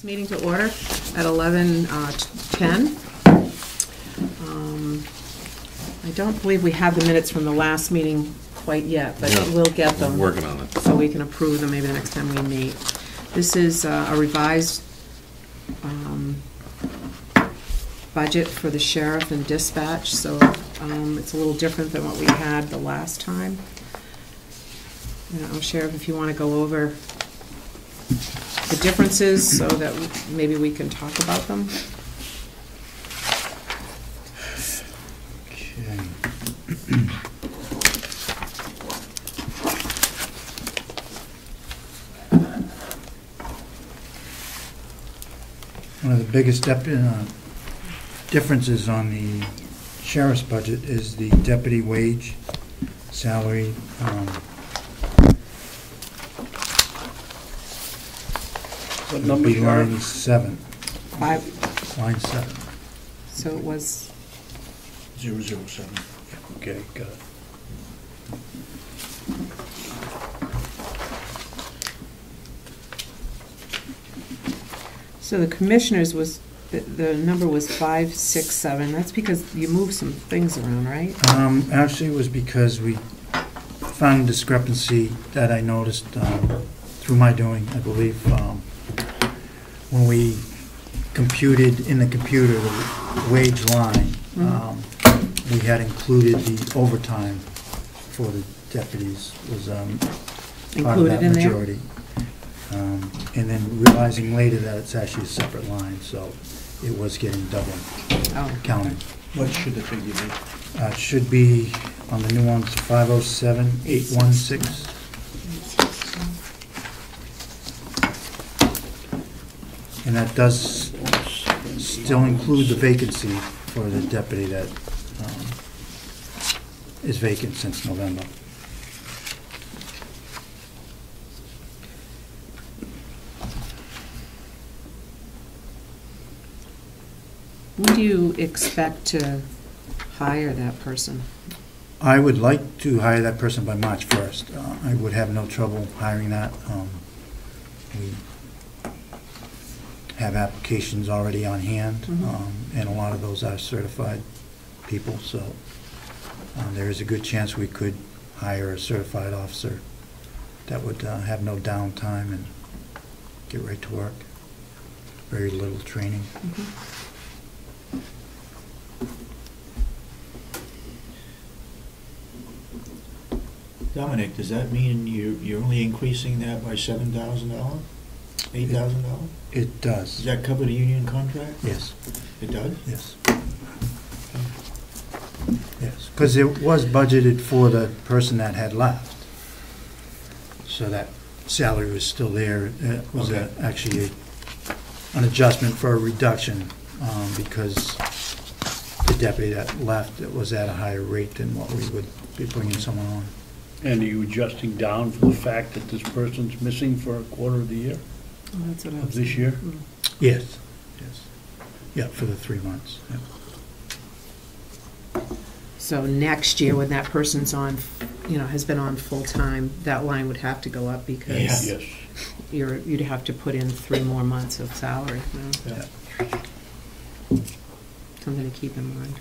Meeting to order at 11:10. I don't believe we have the minutes from the last meeting quite yet, but yeah, we'll get them. I'm working on it. So we can approve them maybe the next time we meet. This is a revised budget for the sheriff and dispatch, so it's a little different than what we had the last time. I don't know, Sheriff, if you want to go over the differences so that maybe we can talk about them. Okay. One of the biggest differences on the sheriff's budget is the deputy wage salary. What number? Line 7. 5. Line 7. So it was 007. Okay, got it. So the commissioners was, the number was 567. That's because you moved some things around, right? Actually, it was because we found a discrepancy that I noticed through my doing, I believe, when we computed in the computer the wage line. We had included the overtime for the deputies was part of that majority. And then realizing later that it's actually a separate line, so it was getting double counted. What should the figure be? It should be on the new ones 507,816. And that does still include the vacancy for the deputy that is vacant since November. When do you expect to hire that person? I would like to hire that person by March 1st. I would have no trouble hiring that. We have applications already on hand, and a lot of those are certified people, so there is a good chance we could hire a certified officer that would have no downtime and get right to work. Very little training. Dominic, does that mean you're only increasing that by $7,000? $8,000? It does. Does that cover the union contract? Yes. It does? Yes. Yes, because it was budgeted for the person that had left. So that salary was still there. It was actually an adjustment for a reduction because the deputy that left, it was at a higher rate than what we would be bringing someone on. And are you adjusting down for the fact that this person's missing for a quarter of the year? Oh, that's what I of was this year? Yes, yes. Yeah, for the 3 months. Yeah. So next year, when that person's on, has been on full-time, that line would have to go up because Yes. you'd have to put in 3 more months of salary. Yeah. Something to keep in mind.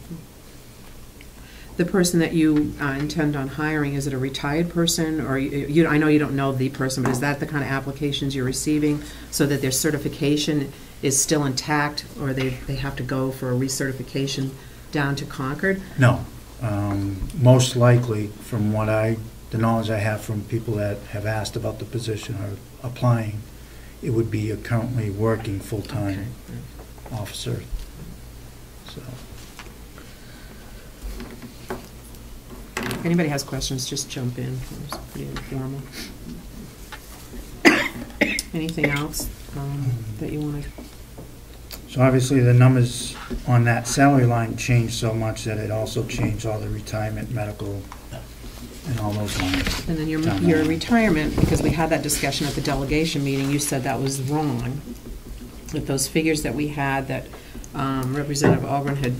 The person that you intend on hiring, is it a retired person, or I know you don't know the person, but is that the kind of applications you're receiving so that their certification is still intact, or they have to go for a recertification down to Concord? No. Most likely, from the knowledge I have from people that have asked about the position or applying, it would be a currently working full-time officer. So. If anybody has questions, just jump in. It was pretty informal. Anything else that you want to? So obviously the numbers on that salary line changed so much that it also changed all the retirement, medical, and all those lines. And then your retirement, because we had that discussion at the delegation meeting, you said that was wrong. That those figures that we had that Representative Albany had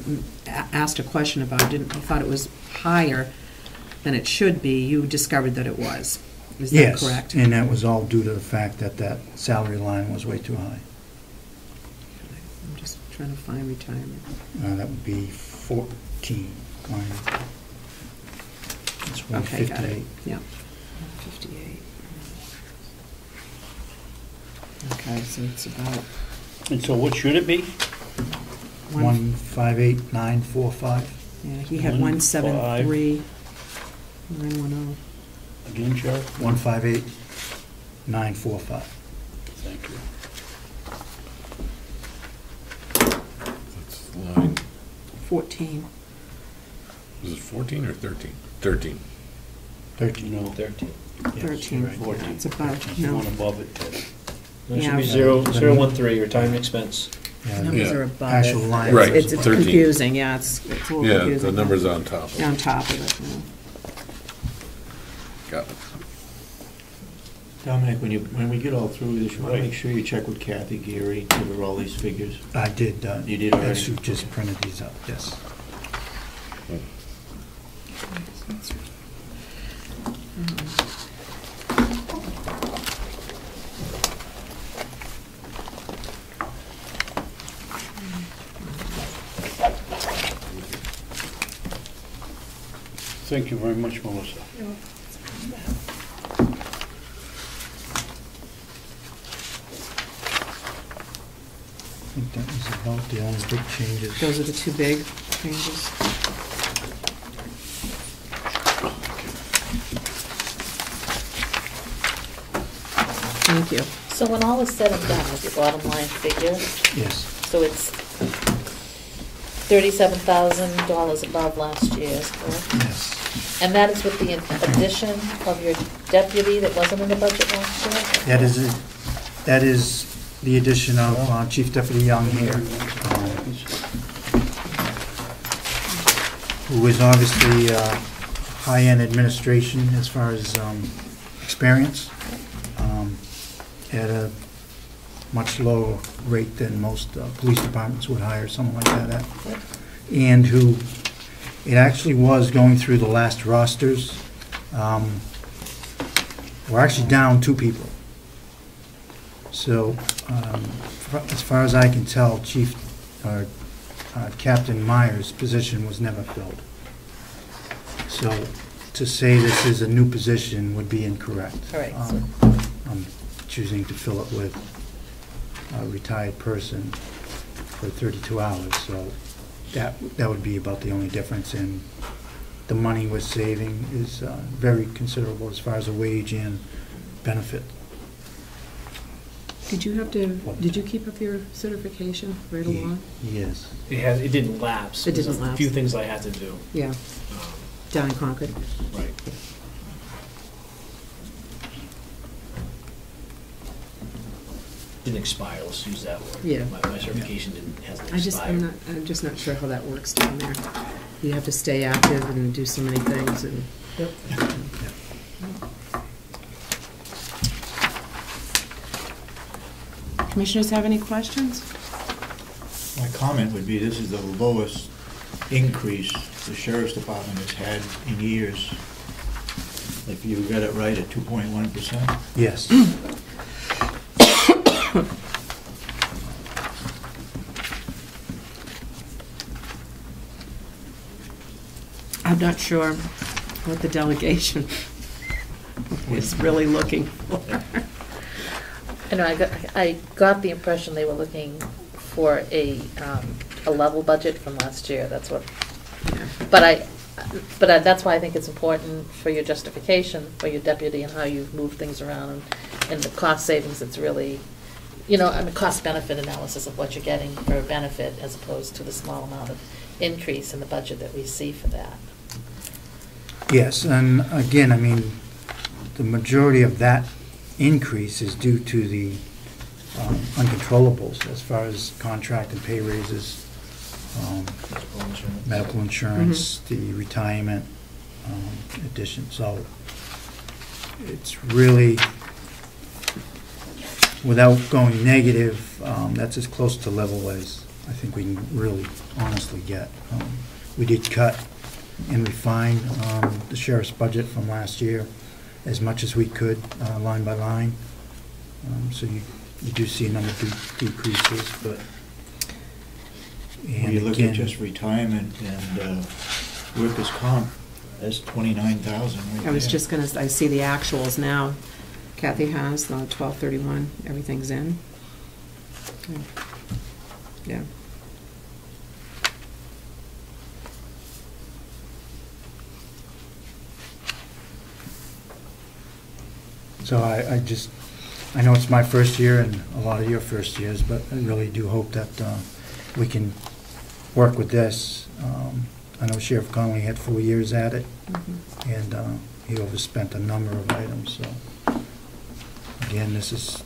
asked a question about, I thought it was higher than it should be. You discovered that it was. Is that correct? Yes, and that was all due to the fact that that salary line was way too high. I'm just trying to find retirement. That would be 14. Line. It's Okay, got it. 158. Yeah. 58. Okay, so it's about And so what should it be? 158,945. Yeah, he had 173. 910. Again, Sheriff? 158,945. Thank you. That's line, 14. is it 14 or 13? 13. 13. No. 13. Yes, 13. you're right. 14. It's about, The no. one above it, Ted. It should Yeah. be 013, retirement expense. Yeah, Numbers Yeah. are above Actual it. line. Right, It's 13. confusing, yeah, it's a little Yeah, confusing. the number's on top of On it. top of it, yeah. Got it. Dominic, when we get all through this, you want to Right. make sure you check with Kathy Geary, give her all these figures. I did. You did already? That's who just printed these up, yes. Thank you very much, Melissa. I think that was about the only big changes. Those are the two big changes. Thank you. So when all is said and done, is your bottom line figure, Yes, so it's $37,000 above last year's, correct? yes. And that is with the addition of your deputy that wasn't in the budget last year? That is the addition of Chief Deputy Young here, who is obviously high-end administration as far as experience, at a much lower rate than most police departments would hire someone like that at. And who, it actually was going through the last rosters. We're actually down 2 people. So, as far as I can tell, Captain Myers' position was never filled. So, to say this is a new position would be incorrect. All right, I'm choosing to fill it with a retired person for 32 hours, so that would be about the only difference. And the money we're saving is very considerable as far as a wage and benefit. Did you keep up your certification right along? Yes. It didn't lapse. It didn't There's a lapse. few things I had to do. Yeah, down in Concord. Right. Didn't expire, let's use that word. Yeah. My certification hasn't I'm expired. just not sure how that works down there. You have to stay active and do so many things and. Yep. Commissioners have any questions? My comment would be, this is the lowest increase the sheriff's department has had in years. If you got it right at 2.1%. Yes. I'm not sure what the delegation is really looking for. I know, I got the impression they were looking for a level budget from last year, that's what, but that's why I think it's important for your justification for your deputy and how you've moved things around and the cost savings, it's really, and the cost-benefit analysis of what you're getting for a benefit as opposed to the small amount of increase in the budget that we see for that. Yes, and again, I mean, the majority of that increase is due to the uncontrollables as far as contract and pay raises, medical insurance, the retirement addition. So it's really, without going negative, that's as close to level as I think we can really honestly get. We did cut and refine the sheriff's budget from last year as much as we could, line by line. So you do see a number of decreases, but When you look at just retirement and workers' comp, that's 29,000 right there. I was just gonna, I see the actuals now. Kathy has the 12/31, everything's in. Yeah. So I know it's my first year and a lot of your first years, but I really do hope that we can work with this. I know Sheriff Connolly had 4 years at it, and he overspent a number of items, so. Again, this is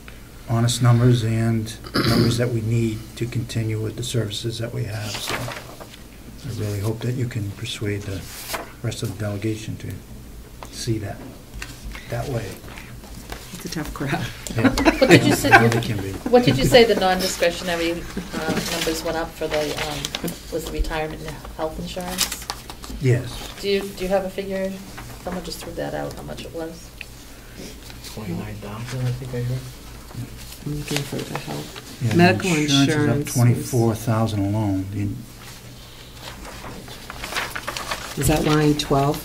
honest numbers and numbers that we need to continue with the services that we have, so. I really hope that you can persuade the rest of the delegation to see that way. It's a tough crowd. Yeah. What did you say? It can be. What did you say the non-discretionary numbers went up for the, was the retirement and health insurance? Yes. Do you have a figure? Someone just threw that out, how much it was? 29,000, I think I heard. I'm looking for the help. Yeah, the Medical Is insurance up 24,000 alone. Is that line 12?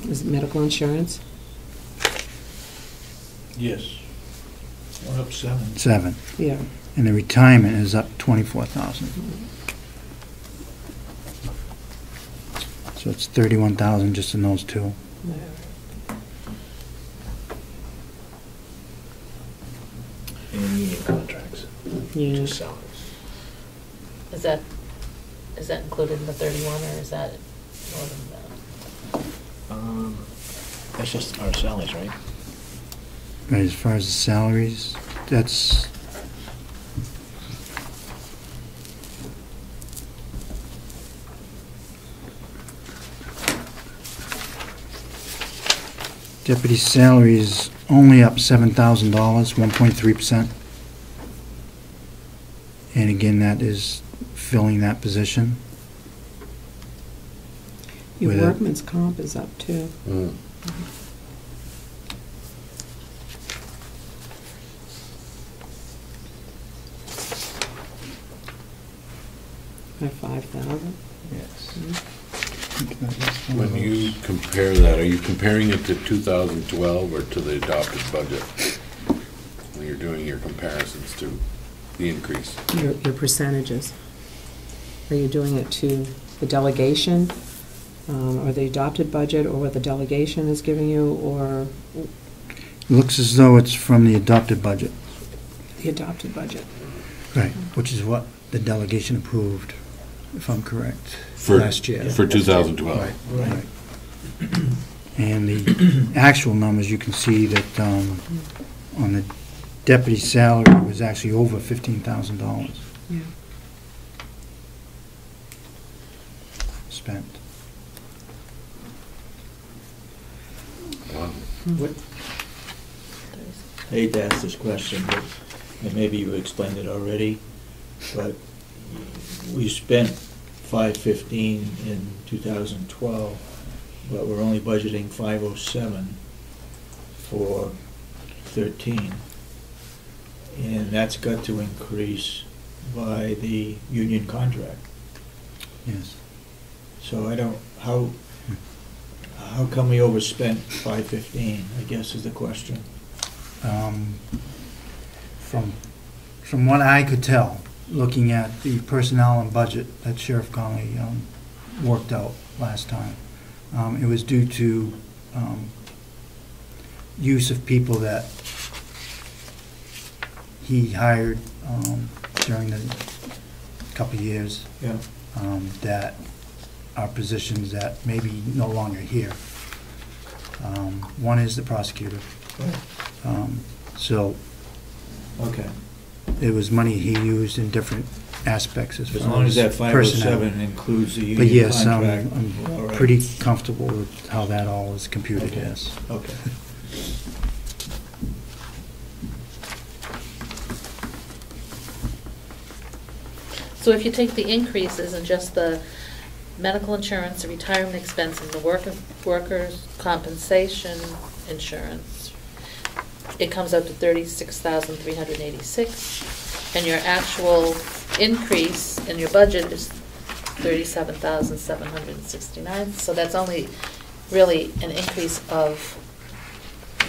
Is it medical insurance? Yes. Went up 7. 7. Yeah. And the retirement is up 24,000. So it's 31,000 just in those two. And union contracts. Yeah. Just salaries. Is that included in the 31, or is that more than that? That's just our salaries, right? Right, as far as the salaries, that's deputy salary is only up $7,000, 1.3%. And again, that is filling that position. Your With it. workman's comp is up too. Mm. By 5,000. Yes. When you compare that, are you comparing it to 2012 or to the adopted budget? When you're doing your comparisons to the increase? Your percentages. Are you doing it to the delegation, or the adopted budget, or what the delegation is giving you, or Looks as though it's from the adopted budget. the adopted budget? Right. Which is what the delegation approved, if I'm correct, For- last year. For 2012? Right, Right. right. And the actual numbers, you can see that on the deputy salary, it was actually over $15,000 Yeah. spent. Wow. What, I hate to ask this question, but, and maybe you explained it already, but we spent $515 in 2012, but we're only budgeting $507 for 13. And that's got to increase by the union contract. Yes. So I don't, how come we overspent $515, I guess is the question. From what I could tell, looking at the personnel and budget that Sheriff Connolly worked out last time, it was due to use of people that he hired during the couple of years Yeah. that are positions that may be no longer here. One is the prosecutor. So Okay. it was money he used in different aspects as As far long as that as personnel. 507 includes the But union yes, contract. I'm all right. pretty comfortable with how that all is computed, Okay. yes. Okay. So if you take the increases and just the medical insurance, the retirement expense, and the workers' compensation insurance, it comes out to $36,386. and your actual increase in your budget is 37,769, so that's only really an increase of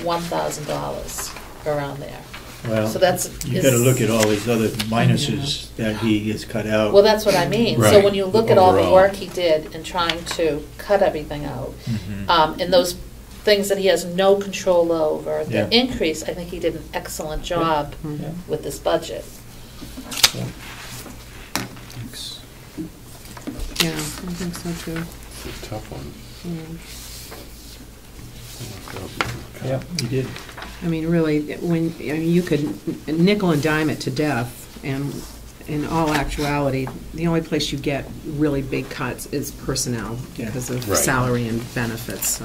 $1,000 around there. Well, So that's. you gotta look at all these other minuses that he has cut out. Well, that's what I mean. So Right. when you look at all the Overall. work he did in trying to cut everything out, and those things that he has no control over, Yeah. the increase, I think he did an excellent job Yeah. with this budget. Thanks. Yeah, I think so too. It's a tough one. Yeah. Yeah, he did. I mean, really, you could nickel and dime it to death, and in all actuality, the only place you get really big cuts is personnel Yeah. because of Right. salary and benefits.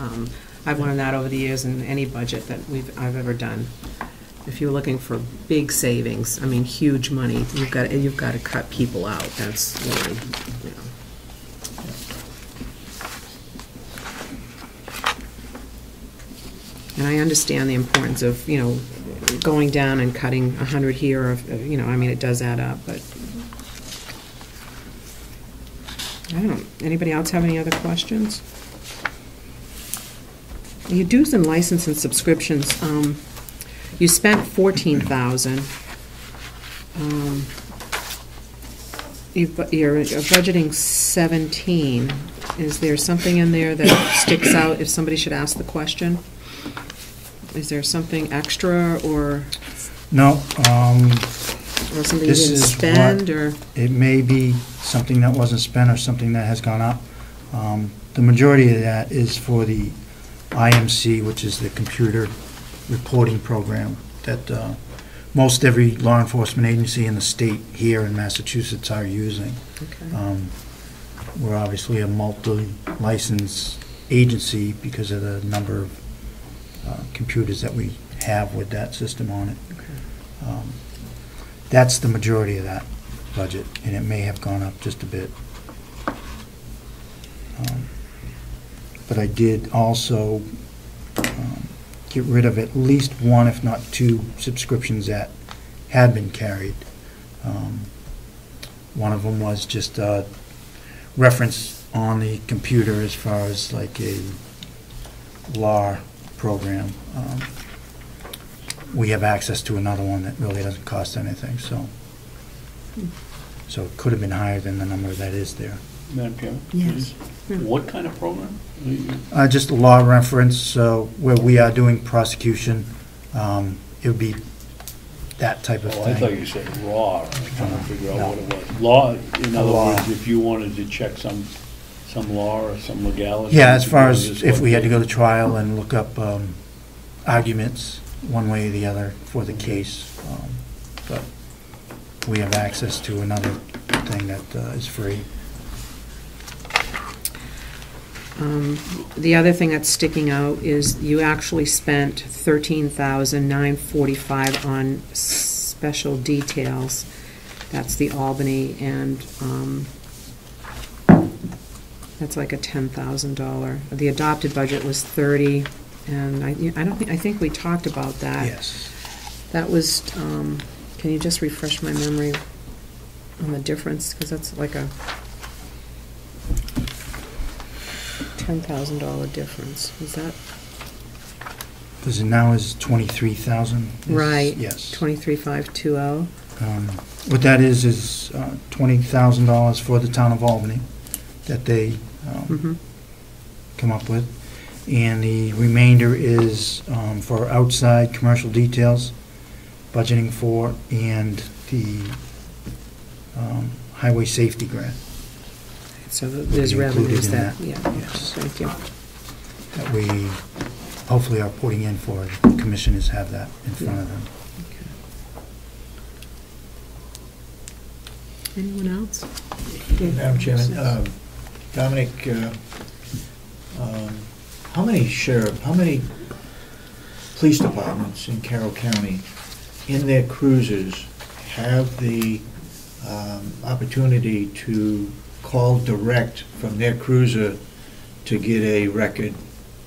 I've learned that over the years in any budget that I've ever done. If you're looking for big savings, I mean, huge money, you've got to cut people out. That's really, you know. And I understand the importance of, going down and cutting 100 here, I mean, it does add up, but anybody else have any other questions? Your dues and license and subscriptions, you spent 14,000. You're budgeting 17. Is there something in there that sticks out if somebody should ask the question? Is there something extra or No, something you this didn't is spend, what- or? it may be something that wasn't spent or something that has gone up. The majority of that is for the IMC, which is the computer reporting program that most every law enforcement agency in the state here in Massachusetts are using. Okay. We're obviously a multi-license agency because of the number of computers that we have with that system on it. That's the majority of that budget, and it may have gone up just a bit. But I did also get rid of at least one, if not two, subscriptions that had been carried. One of them was just a reference on the computer as far as like a law program. We have access to another one that really doesn't cost anything, so it could have been higher than the number that is there. Madam Chairman? Yes. What kind of program? Just a law reference, where we are doing prosecution, it would be that type of Oh, I thought thing. you said raw. I was trying to figure out No. what it was. Law, in other Law. words, if you wanted to check some law or some legality. Yeah, as far you as just if we had to go looked to trial and look up arguments, one way or the other, for the case. But we have access to another thing that is free. The other thing that's sticking out is you actually spent $13,945 on special details. That's the Albany, and that's like a $10,000. The adopted budget was 30, and I think we talked about that. Yes. That was, can you just refresh my memory on the difference? Because that's like a $10,000 difference. Is that Because it now is 23,000. right? Yes. 23,520. What that is $20,000 for the town of Albany that they come up with. And the remainder is for outside commercial details, budgeting for, and the highway safety grant So there's be included revenues in that, that. yeah. Yes. Thank you. that we hopefully are putting in for. The commissioners have that in front of them. Anyone else? Madam Chairman, Dominic, how many police departments in Carroll County, in their cruisers, have the opportunity to call direct from their cruiser to get a record,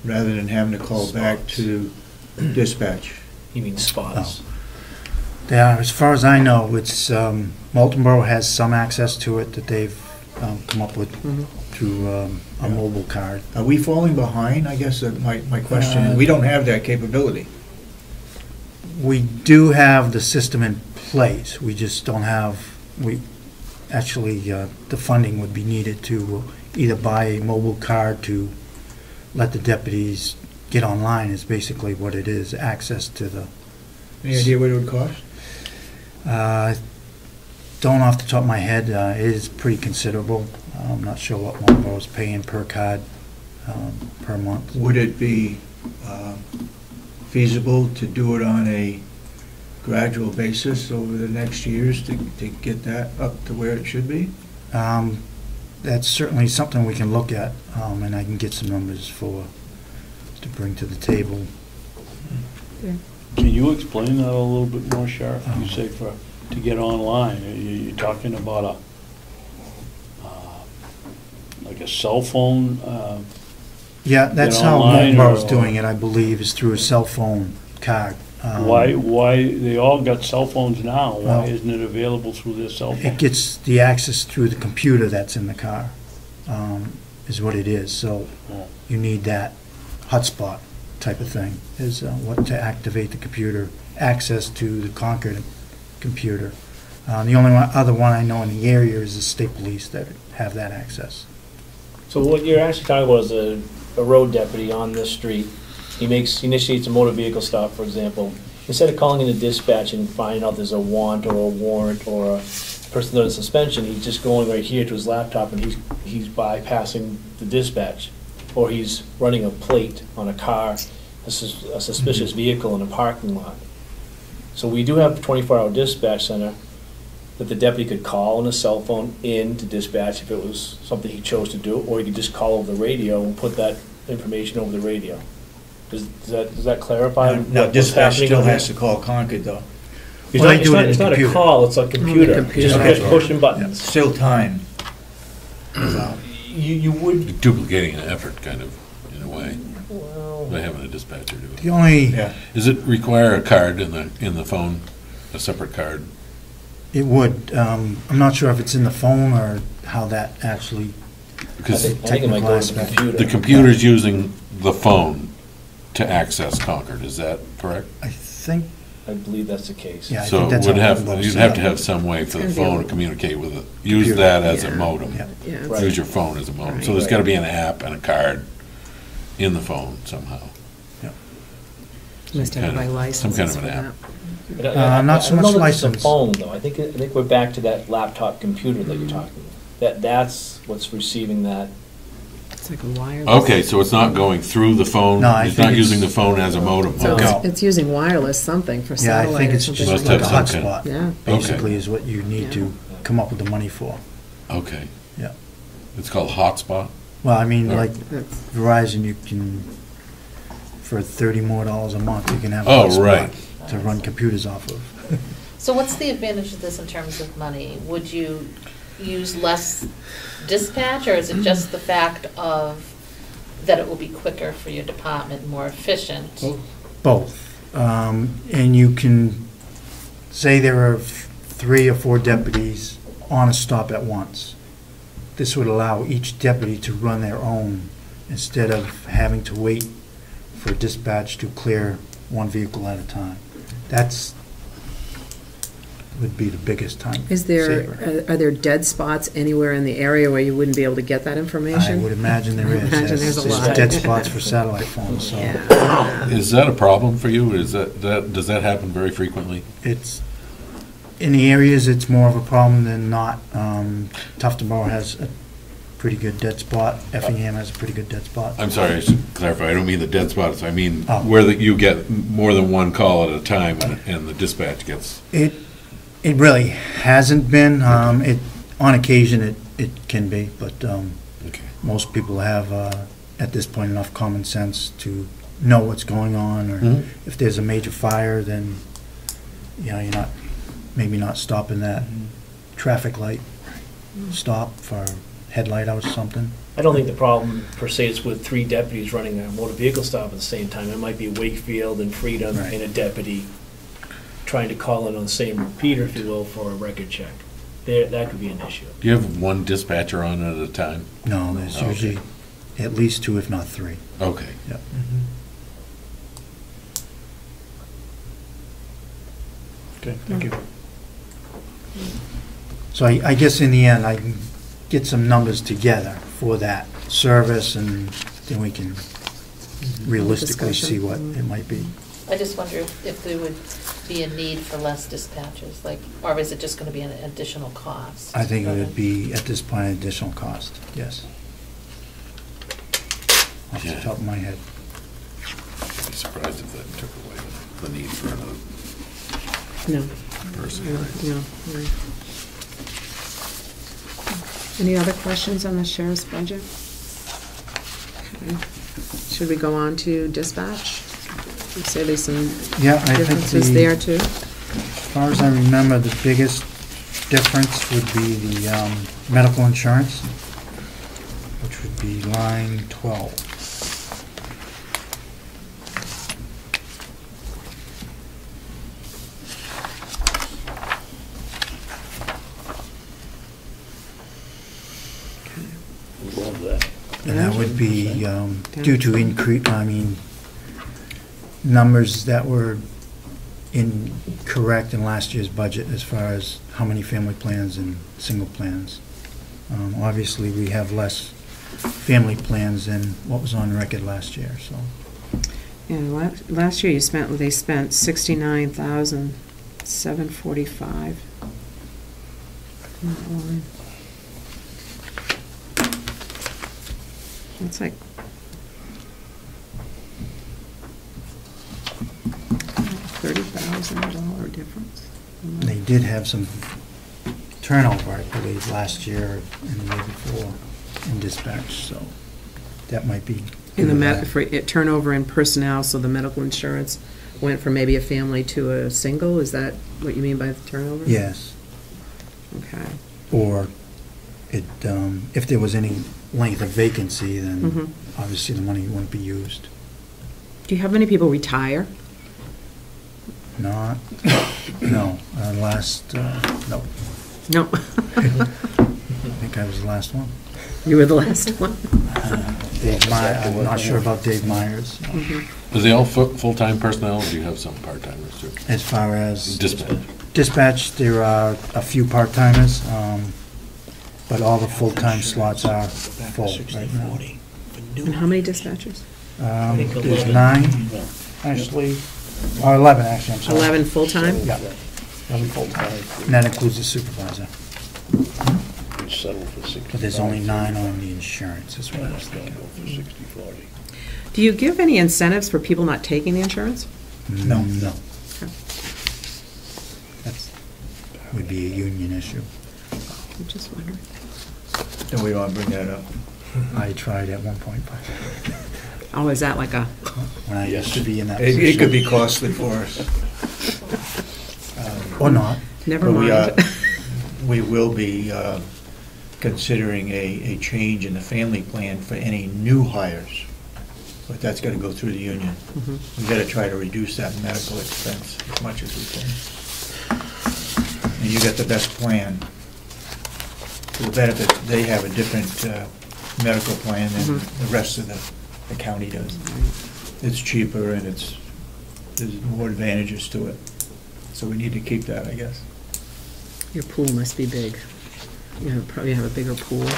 rather than having to call back to dispatch? You mean spots? Yeah, as far as I know, it's, Molten Borough has some access to it that they've come up with through a mobile card. Are we falling behind? I guess my question is, we don't have that capability. We do have the system in place, we just don't have, the funding would be needed to either buy a mobile card to let the deputies get online is basically what it is, access to the... Any idea what it would cost? Don't off the top of my head, it is pretty considerable. I'm not sure what Marlboro's paying per card per month. Would it be feasible to do it on a gradual basis over the next years to get that up to where it should be? That's certainly something we can look at, and I can get some numbers to bring to the table. Can you explain that a little bit more, Sheriff? You say to get online, you're talking about like a cell phone? Yeah, that's get how online, Marlboro's or- doing it, I believe, is through a cell phone card. Why, they all got cell phones now, why Well, isn't it available through their cell phone? It gets the access through the computer that's in the car, is what it is. So Oh. you need that hotspot type of thing, is what to activate the computer, access to the Concord computer. The only other one I know in the area is the state police that have that access. So what you're actually talking about is a road deputy on this street. He initiates a motor vehicle stop, for example. Instead of calling into dispatch and finding out there's a want or a warrant or a person under suspension, he's just going right here to his laptop and he's bypassing the dispatch. Or he's running a plate on a car, a suspicious vehicle in a parking lot. So we do have a 24-hour dispatch center that the deputy could call on his cell phone in to dispatch if it was something he chose to do, or he could just call over the radio and put that information over the radio. Does that clarify? No, what's dispatch happening still over has there? to call Concord, though. It's Well, not, they do it in it's the not a computer. call, it's a computer. computer. Just That's pushing right. buttons. Still time. You would, Duplicating an effort, kind of, in a way, well, by having a dispatcher do it. The only, Yeah. Does it require a card in the phone, a separate card? it would, I'm not sure if it's in the phone or how that actually, I Because think it might go to the computer. the computer's using the phone to access Concord, is that correct? I think, I believe that's the case. Yeah. I So think that's would how have, Marlboro's you'd set have up. to have some way for the It's gonna be a phone to little- communicate with it, use Computer. that as a Yeah. modem. yeah. Yeah, it's- Right. Use your phone as a modem. Right. So there's Right. gotta be an app and a card in the phone somehow. must have to buy Some licenses kind of for an app. that. Not so much I don't know that it's license. the phone, though. I think we're back to that laptop computer that you're talking about. That's what's receiving that. It's like a wireless. Okay, so it's not going through the phone? No, I It's think not it's- using the phone as a modem? So Okay. No. it's using wireless something for Yeah, I satellite think or it's something just Must like like a have some hotspot, Yeah. basically, is what you need Yeah. to come up with the money for. Okay. Yeah. It's called hotspot? Well, I mean, Oh. like That's- Verizon, you can, for $30 more a month, you can have a Oh, hotspot right. to run computers off of. So what's the advantage of this in terms of money? Would you use less dispatch, or is it just the fact of that it will be quicker for your department, more efficient? Both. And you can say there are 3 or 4 deputies on a stop at once. This would allow each deputy to run their own instead of having to wait for dispatch to clear one vehicle at a time. That's, would be the biggest time Is saver. there, are there dead spots anywhere in the area where you wouldn't be able to get that I information? would imagine there is. Imagine there's a lot. dead spots for satellite phones, so Yeah. Is that a problem for you? Is does that happen very frequently? it's, in the areas, it's more of a problem than not. Tufton Borough has a pretty good dead spot. Effingham has a pretty good dead spot. I'm sorry, I should clarify, I don't mean the dead spots, I mean Oh. where that you get more than one call at a time and the dispatch gets, It really hasn't been. On occasion, it can be, but okay. most people have, at this point, enough common sense to know what's going on, or Mhm. if there's a major fire, then, you know, you're not, maybe not stopping that traffic light stop for headlight out or something. I don't think the problem per se is with 3 deputies running a motor vehicle stop at the same time. It might be Wakefield and Freedom Right. and a deputy trying to call in on the same repeater, if you will, for a record check. That could be an issue. Do you have one dispatcher on at a time? No, there's Okay. usually at least 2, if not 3. Okay. Yep. Okay, thank you. So I guess in the end, I can get some numbers together for that service, and then we can realistically see what it might be. I just wonder if there would be a need for less dispatchers, like, or is it just gonna be an additional cost? I think it would be, at this point, an additional cost, yes. Off the Yeah. top of my head. I'd be surprised if that took away the need for another No. person. No. Right. Any other questions on the sheriff's budget? Okay. Should we go on to dispatch? You say there's some Yeah, I think differences there too? as far as I remember, the biggest difference would be the medical insurance, which would be line 12. Love that. And that would be due to numbers that were incorrect in last year's budget as far as how many family plans and single plans. Obviously, we have less family plans than what was on record last year, so. Yeah, last year they spent $69,745. That's like $30,000 difference. They did have some turnover, I believe, last year and the year before in dispatch, so that might be. In the turnover in personnel, so the medical insurance went from maybe a family to a single. Is that what you mean by the turnover? Yes. Okay. Or it, if there was any length of vacancy, then Mhm. obviously the money wouldn't be used. Do you have many people retire? No, no, no. No. I think I was the last one. You were the last one. Dave Meyer, I'm not sure about Dave Myers. Mhm. Is they all full-time personnel, or do you have some part-timers too? As far as Dispatch. dispatch, there are a few part-timers, but all the full-time slots are full right now. And how many dispatchers? There's 9, actually, or 11, actually, I'm sorry. 11 full-time? Yeah, 11 full-time, and that includes the supervisor. We settled for 60. But there's only 9 on the insurance, is what I was thinking. For 60/40. Do you give any incentives for people not taking the insurance? No, no. Okay. That would be a union issue. I'm just wondering. Then we want to bring that up. I tried at one point, but Oh, is that like a, when I used to be in that It position. could be costly for us. Or not. never But mind. we will be considering a change in the family plan for any new hires, but that's got to go through the union. Mhm. We've got to try to reduce that medical expense as much as we can. And you got the best plan. For the benefit, they have a different medical plan than Mhm. the rest of the county does. It's cheaper and there's more advantages to it. So we need to keep that, I guess. Your pool must be big. You probably have a bigger pool.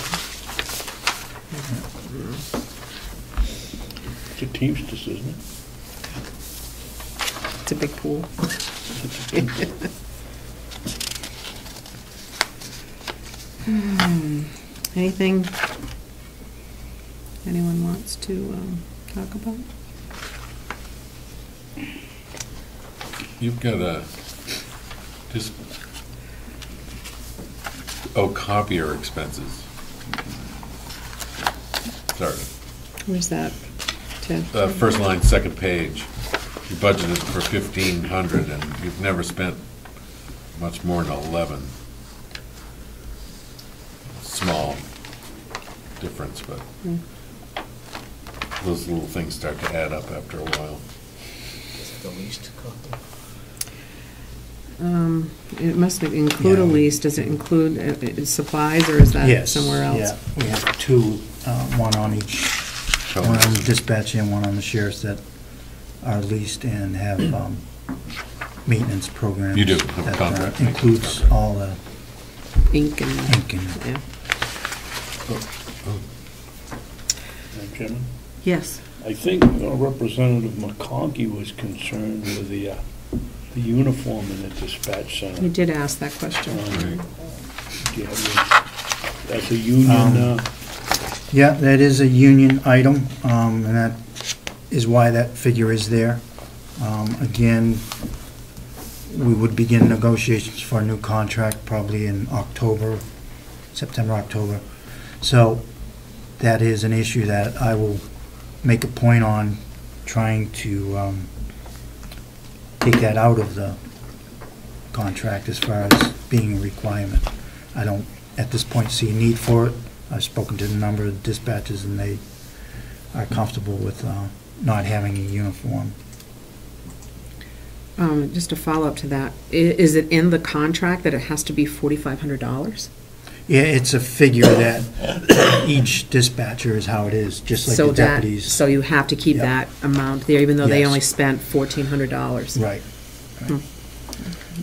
It's a Teamsters, isn't it? It's a big pool. Anything anyone wants to talk about? You've got Copier expenses. Sorry. Where's that, Ted? First line, second page. You budgeted for 1,500 and you've never spent much more than 11. Small difference, but Hmm. those little things start to add up after a while. Is it the least copy? It must include a Yeah. lease. Does it include supplies, or is that Yes, somewhere else? yeah, we have two, one on each, one on the dispatch and one on the sheriff's that are leased and have maintenance programs. You do, have that, contract includes all the Ink and, ink and, yeah. Madam Chairman? Yes. I think Representative McConkey was concerned with the uniform in the dispatch center. You did ask that question. Do you have that's a union, yeah, that is a union item, and that is why that figure is there. Again, we would begin negotiations for a new contract probably in October, September, October. So that is an issue that I will make a point on trying to take that out of the contract as far as being a requirement. I don't, at this point, see a need for it. I've spoken to a number of dispatchers, and they are comfortable with not having a uniform. Just to follow up to that, is it in the contract that it has to be $4,500? Yeah, it's a figure that each dispatcher is how it is, just like the deputies. So you have to keep Yep. that amount there, even though they Yes. only spent $1,400? Right.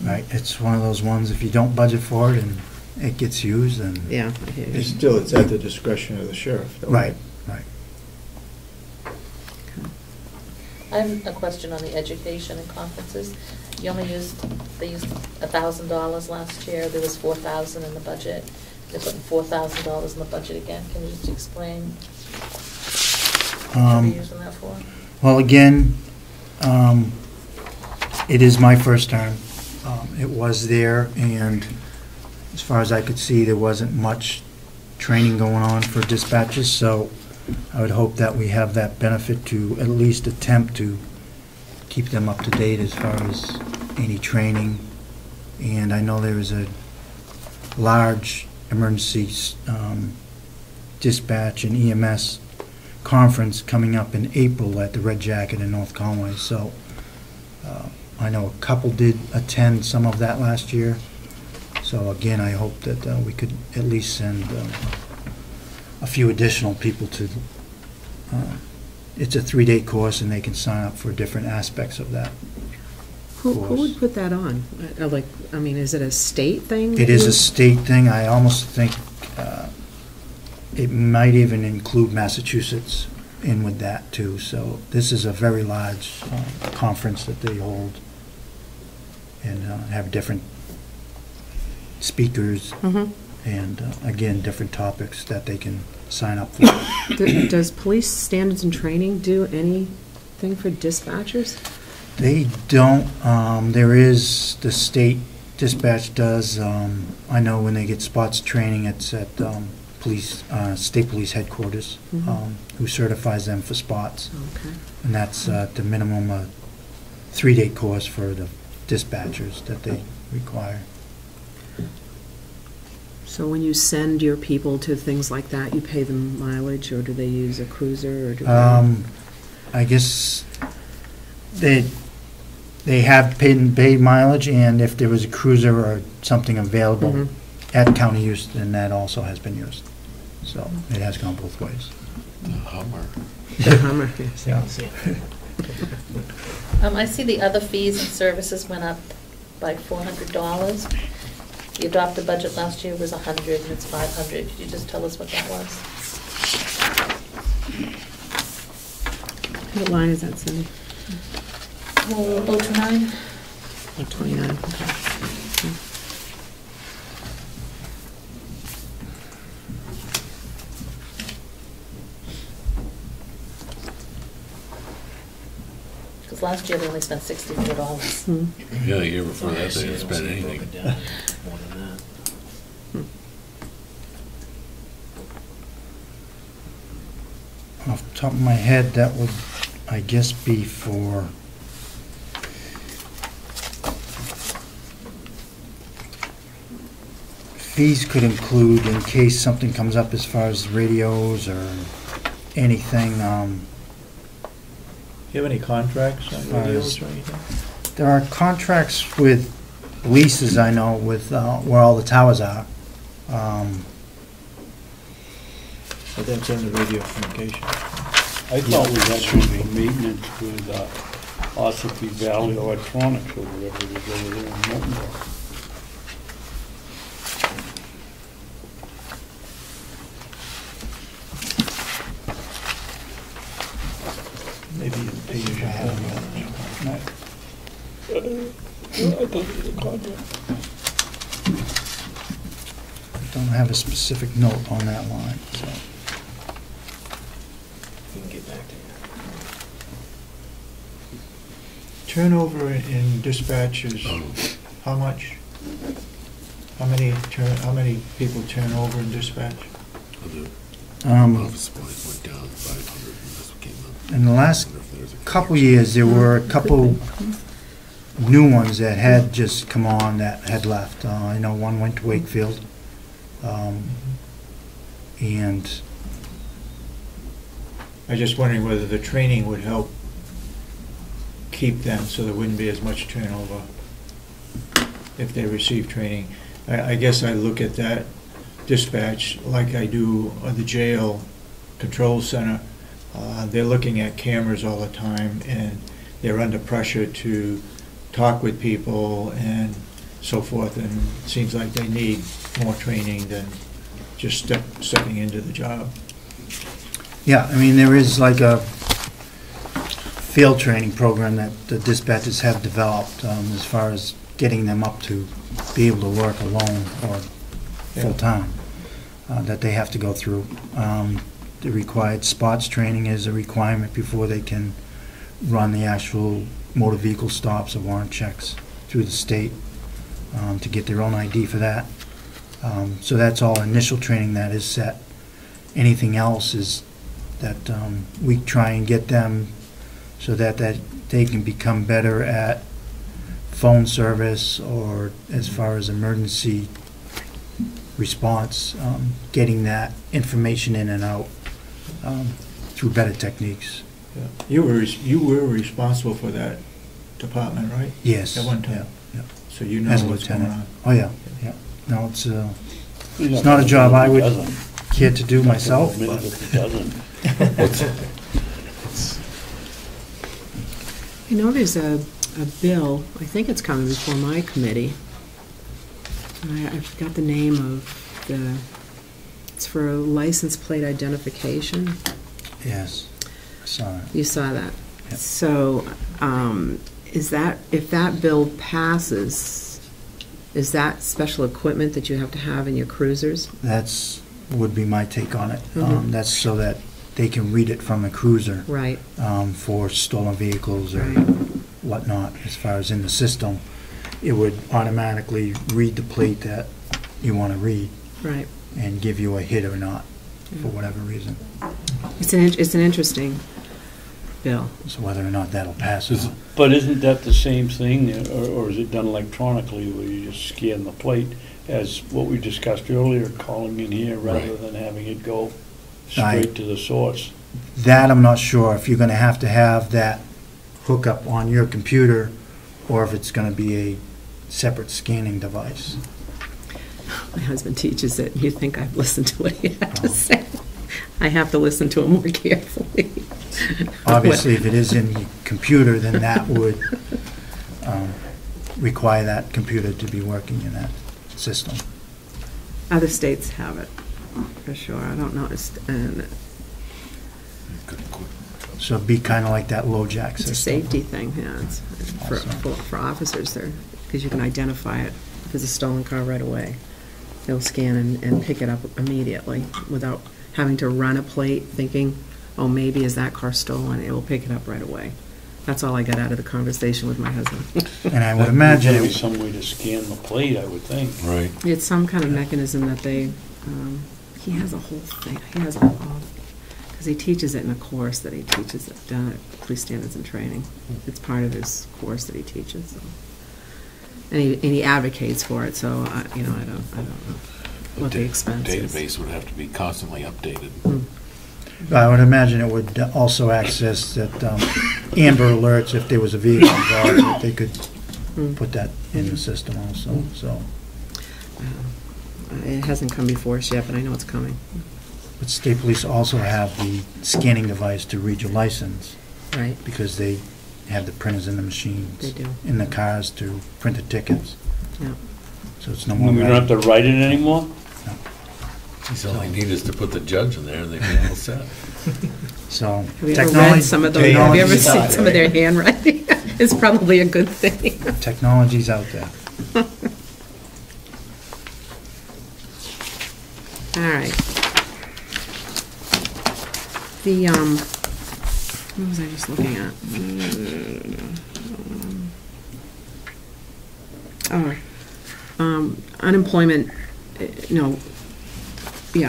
Right, it's one of those ones, if you don't budget for it and it gets used, then... Yeah. I hear you. It's at the discretion of the sheriff, though. Right, right. I have a question on the education and conferences. You only they used $1,000 last year, there was $4,000 in the budget. They're putting $4,000 in the budget again. Can you just explain what they're using that for? Well, again, it is my first term. It was there, and as far as I could see, there wasn't much training going on for dispatchers, so I would hope that we have that benefit to at least attempt to keep them up to date as far as any training. And I know there is a large emergency dispatch and EMS conference coming up in April at the Red Jacket in North Conway. So I know a couple did attend some of that last year. So again, I hope that we could at least send a few additional people to, it's a 3-day course, and they can sign up for different aspects of that. Who would put that on? Like, I mean, is it a state thing? It is a state thing. I almost think it might even include Massachusetts in with that too. So this is a very large conference that they hold, and have different speakers, and again, different topics that they can sign up for. Does police standards and training do anything for dispatchers? They don't. There is, the state dispatch does. I know when they get spots training, it's at state police headquarters, who certifies them for spots. Okay. And that's the minimum 3-day course for the dispatchers that they require. So when you send your people to things like that, you pay them mileage, or do they use a cruiser, or do they? I guess they have paid mileage, and if there was a cruiser or something available at county use, then that also has been used. So it has gone both ways. The Hummer. The Hummer, yes. Yeah. I see the other fees and services went up by $400. The adopted budget last year was $100, and it's $500. Could you just tell us what that was? What line is that, Cindy? 029? 29, okay. Because last year they only spent $64. Yeah, the year before that, they didn't spend anything. More than that. Off the top of my head, that would, I guess, be for fees could include in case something comes up as far as radios or anything. Do you have any contracts on radios or anything? There are contracts with leases, I know, with where all the towers are. But that's under radio communication. I thought we had some maintenance with Ossipee Valley Electronics or whatever it is over there in Miltonville. Maybe you pay your have. I thought it was a contract. Don't have a specific note on that line, so. We can get back to that. Turnover in dispatches, how much? How many people turn over in dispatch? Office supplies went down 500 and that's what came up. In the last couple years, there were a couple new ones that had just come on that had left. I know one went to Wakefield. And I'm just wondering whether the training would help keep them so there wouldn't be as much turnover if they receive training. I guess I look at that dispatch like I do the jail control center. They're looking at cameras all the time and they're under pressure to talk with people and so forth, and it seems like they need more training than just stepping into the job. yeah, I mean, there is like a field training program that the dispatchers have developed as far as getting them up to be able to work alone or full-time that they have to go through. The required spots training is a requirement before they can run the actual motor vehicle stops or warrant checks through the state to get their own ID for that. So that's all initial training that is set. Anything else is that we try and get them so that they can become better at phone service or as far as emergency response, getting that information in and out through better techniques. Yeah. You were responsible for that department, right? Yes. At one time? Yeah, yeah. So you know As a what's going lieutenant. on? Oh, yeah, yeah. No, it's not a job I would care to do myself, but I know there's a bill, I think it's coming before my committee. I forgot the name of it's for license plate identification. yes, I saw it. You saw that? Yep. So, if that bill passes, is that special equipment that you have to have in your cruisers? Would be my take on it. Mhm. That's so that they can read it from a cruiser Right. for stolen vehicles or Right. whatnot. As far as in the system, it would automatically read the plate that you want to read Right. and give you a hit or not for Yeah. whatever reason. It's an interesting bill. So whether or not that'll pass or not. But isn't that the same thing, or is it done electronically where you just scan the plate as what we discussed earlier, calling in here rather Right. than having it go straight to the source? That I'm not sure if you're going to have that hookup on your computer or if it's going to be a separate scanning device. My husband teaches it, and you think I've listened to what he had to Oh. say. I have to listen to it more carefully. Obviously, if it is in the computer, then that would require that computer to be working in that system. Other states have it, for sure. I don't know. So it'd be kind of like that LoJack It's system. a safety thing, yeah. It's for officers there, because you can identify it if it's a stolen car right away. They'll scan and pick it up immediately without having to run a plate thinking, oh, maybe is that car stolen? It will pick it up right away. That's all I got out of the conversation with my husband. And I would imagine There'd be it, some way to scan the plate, I would think. Right. It's some kind of mechanism that he has a whole thing, because he teaches it in a course that he teaches down at Police Standards and Training. It's part of his course that he teaches, so. And he advocates for it, so, I don't know what the expense is. Database would have to be constantly updated. I would imagine it would also access that Amber Alerts if there was a vehicle involved, that they could put that in the system also, so. It hasn't come before us yet, but I know it's coming. But state police also have the scanning device to read your license, Right, because they have the printers in the machines. they do. In the cars to print the tickets. Yeah. So it's no more. We don't have to write it anymore? All they need is to put the judge in there and they'd be all set. So Have you ever read some of those, have you ever seen technology's some of their handwriting? It's probably a good thing. Technology's out there. All right. The, what was I just looking at? Unemployment,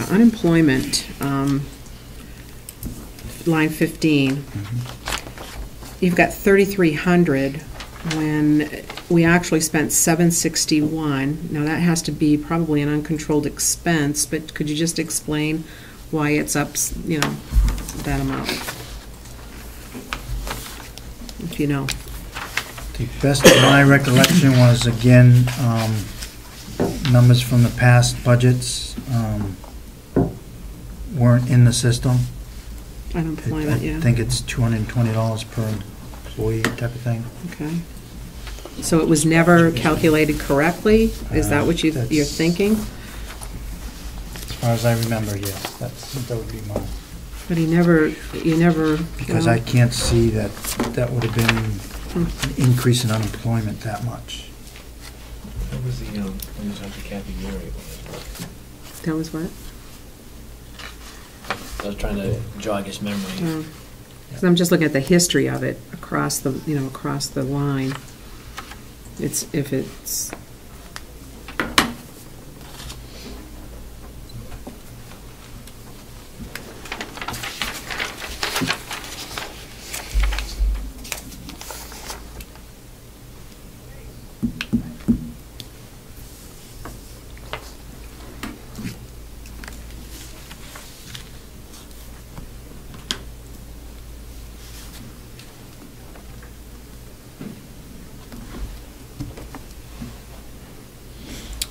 unemployment, line 15. You've got 3,300 when we actually spent 761. Now that has to be probably an uncontrolled expense, but could you just explain why it's up, that amount? If you know. The best of my recollection was, again, numbers from the past budgets weren't in the system. Unemployment, yeah. I think it's $220 per employee type of thing. Okay. So it was never calculated correctly? Is that what you're That's- thinking? As far as I remember, yes, that would be mine. But you never. Because I can't see that that would have been an increase in unemployment that much. What was the, when you talked to Kathy Gary? That was what? I was trying to jog his memory. Because I'm just looking at the history of it across the, across the line. If it's.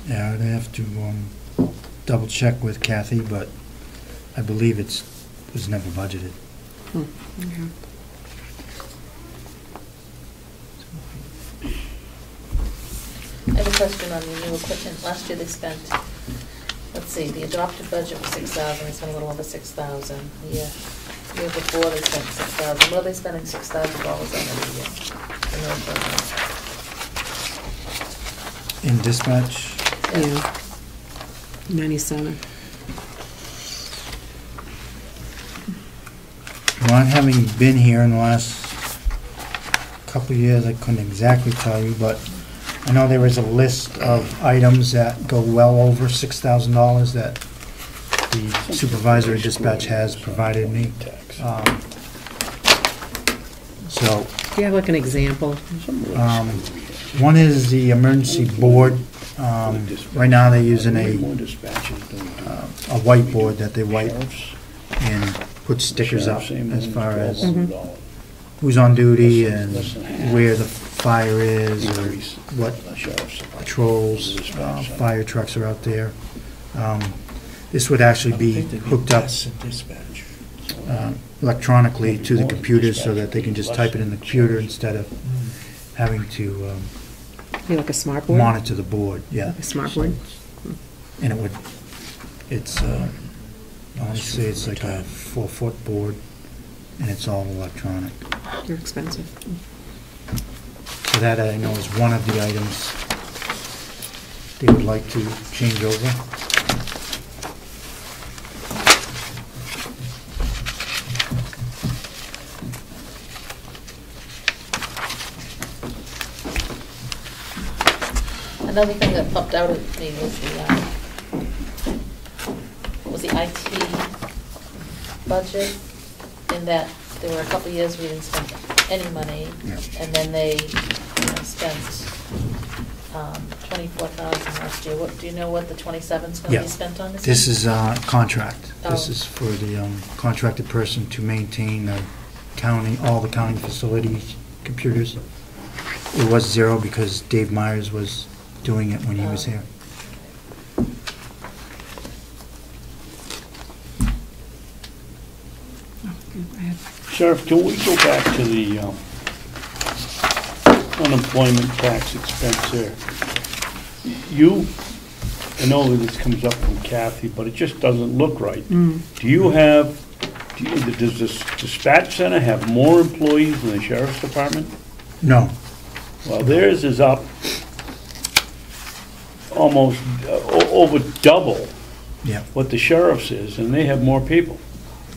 Yeah, I'd have to double check with Kathy, but I believe it was never budgeted. Okay. I have a question on the new equipment. Last year they spent, let's see, the adopted budget was 6,000, they spent a little over 6,000. The year before they spent 6,000. What are they spending $6,000 on every year? In their equipment? In dispatch, Yeah. 97. not having been here in the last couple of years, I couldn't exactly tell you, but I know there is a list of items that go well over $6,000 that the supervisor of dispatch has provided me. So, Do you have like an example? one is the emergency board. Right now, they're using a whiteboard that they wipe and put stickers up as far as who's on duty and where the fire is, or what patrols, fire trucks are out there. This would actually be hooked up electronically to the computers so that they can just type it in the computer instead of having to You like a smart board? monitor the board, yeah. A smart board? And it's honestly, it's like a 4-foot board, and it's all electronic. They're expensive. So that I know is one of the items they would like to change over. Another thing that popped out at me was the IT budget, in that there were a couple of years we didn't spend any money, Yeah. and then they spent 24,000 last year. Do you know what the 27's going to Yeah. be spent on this This year? is contract. This Oh. is for the contracted person to maintain the county, all the county facilities, computers. It was 0 because Dave Myers was doing it when he was here. Sheriff, can we go back to the unemployment tax expense there? I know this comes up from Kathy, but it just doesn't look right. Does this dispatch center have more employees than the sheriff's department? No. Well, theirs is up almost over double Yeah. what the sheriff's is, and they have more people.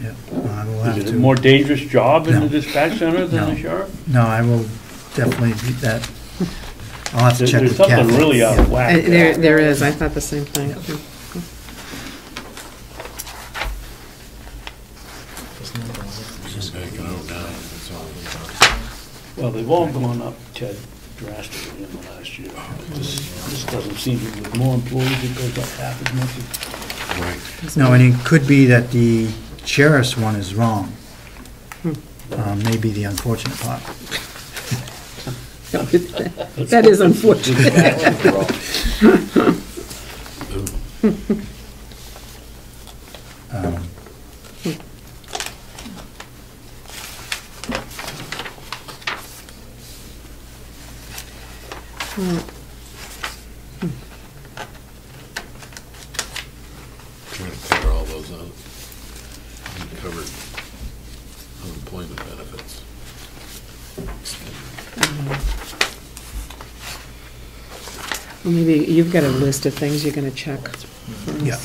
Yeah. I will have Is it to. a more dangerous job in No. the dispatch center than No. the sheriff? No, I will definitely beat that. I'll have to check There's with Kathy. something really out of Yeah. whack. There is, I thought the same thing. Just backing out now, that's all. Well, they've all gone up, Ted, drastically in the last year. This doesn't seem to, with more employees, it goes up half as much as. Right. No, and it could be that the sheriff's one is wrong. Maybe the unfortunate part. That is unfortunate. Um, Trying to cover all those uncovered unemployment benefits. Well, maybe you've got a list of things you're gonna check for us. Yeah.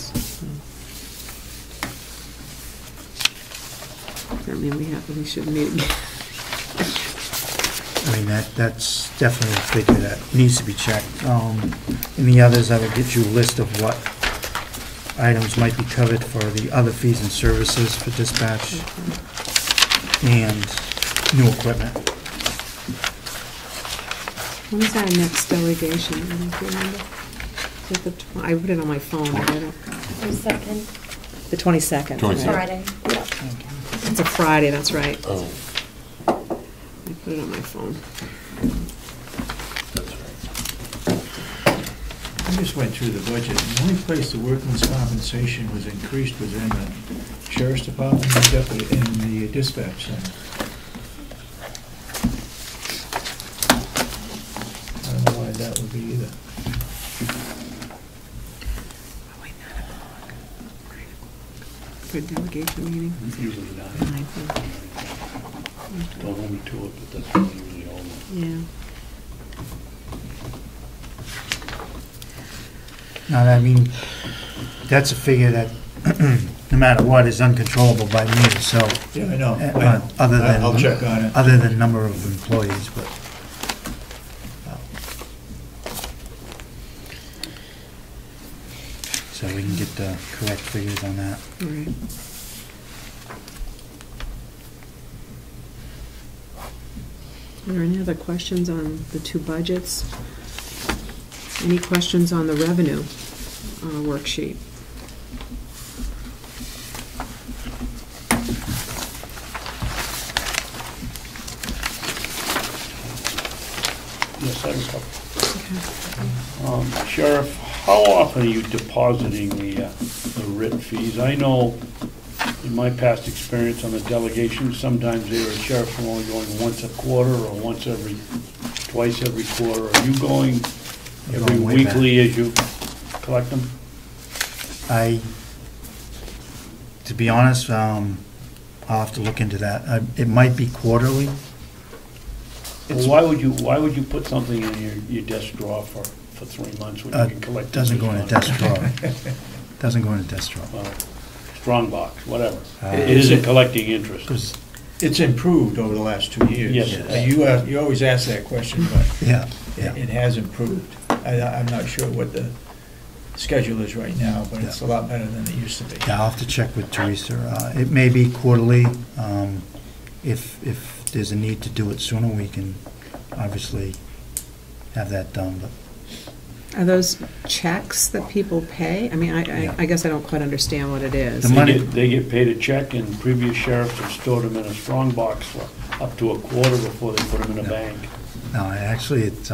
I mean, we should meet again. I mean, that's definitely a figure that needs to be checked. In the others, I will get you a list of what items might be covered for the other fees and services for dispatch and new equipment. When is our next delegation? I don't remember. Is it I put it on my phone, but I don't. Second The 22nd. 22nd. Friday. It's a Friday, that's right. Oh, I put it on my phone. that's right. I just went through the budget, and the only place the workman's compensation was increased was in the sheriff's department and the dispatch center. I don't know why that would be either. Oh, wait, 9 o'clock. For a delegation meeting? Usually not. 9:30. Don't hold me to it, but that's what we usually hold me. Yeah. Now, I mean, that's a figure that, no matter what, is uncontrollable by me, so. Yeah, I know. Other than. I'll check on it. Other than number of employees, but. So we can get the correct figures on that. All right. Are there any other questions on the two budgets? Any questions on the revenue worksheet? Yes, I have a couple. Sheriff, how often are you depositing the writ fees? I know in my past experience on the delegation, sometimes they were sheriffs are only going once a quarter or twice every quarter. Are you going We're every going way weekly as you collect them? To be honest, I'll have to look into that. It might be quarterly. Well, why would you put something in your desk drawer for 3 months when you can collect it? Doesn't go in a desk drawer. Doesn't go in a desk drawer. Well, strong box, whatever. Uh, It isn't collecting interest. 'Cause- It's improved over the last 2 years. Yes, it has. You always ask that question, but Yeah, yeah. it has improved. I'm not sure what the schedule is right now, but it's a lot better than it used to be. Yeah, I'll have to check with Teresa. It may be quarterly. If there's a need to do it sooner, we can obviously have that done, but. Are those checks that people pay? I mean, Yeah. I guess I don't quite understand what it is. The money- They get paid a check, and previous sheriffs have stored them in a strong box for up to a quarter before they put them in a Yeah. bank. No, actually, it's,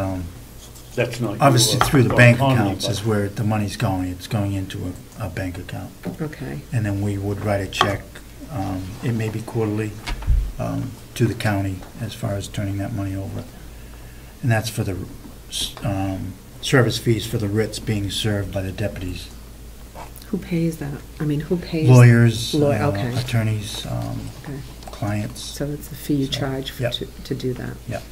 That's not. obviously your through the bank autonomy, accounts but- is where the money's going. It's going into a bank account. Okay, And then we would write a check, it may be quarterly, to the county as far as turning that money over. And that's for the service fees for the writs being served by the deputies. who pays that? I mean, who pays? Lawyers, Okay. attorneys, Okay. clients, So it's the fee you So, charge yep. to do that?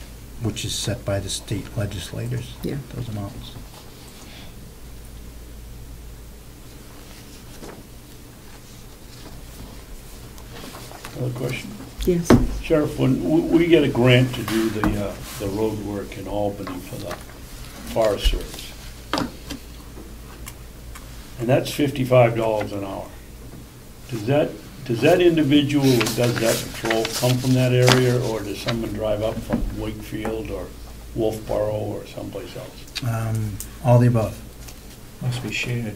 which is set by the state legislators, Yeah. those amounts. Another question. Yes. Sheriff, when we get a grant to do the road work in Albany for the Forest Service, and that's $55 an hour, does that individual who does that patrol come from that area, or does someone drive up from Wakefield or Wolfboro or someplace else? All the above. Must be shared.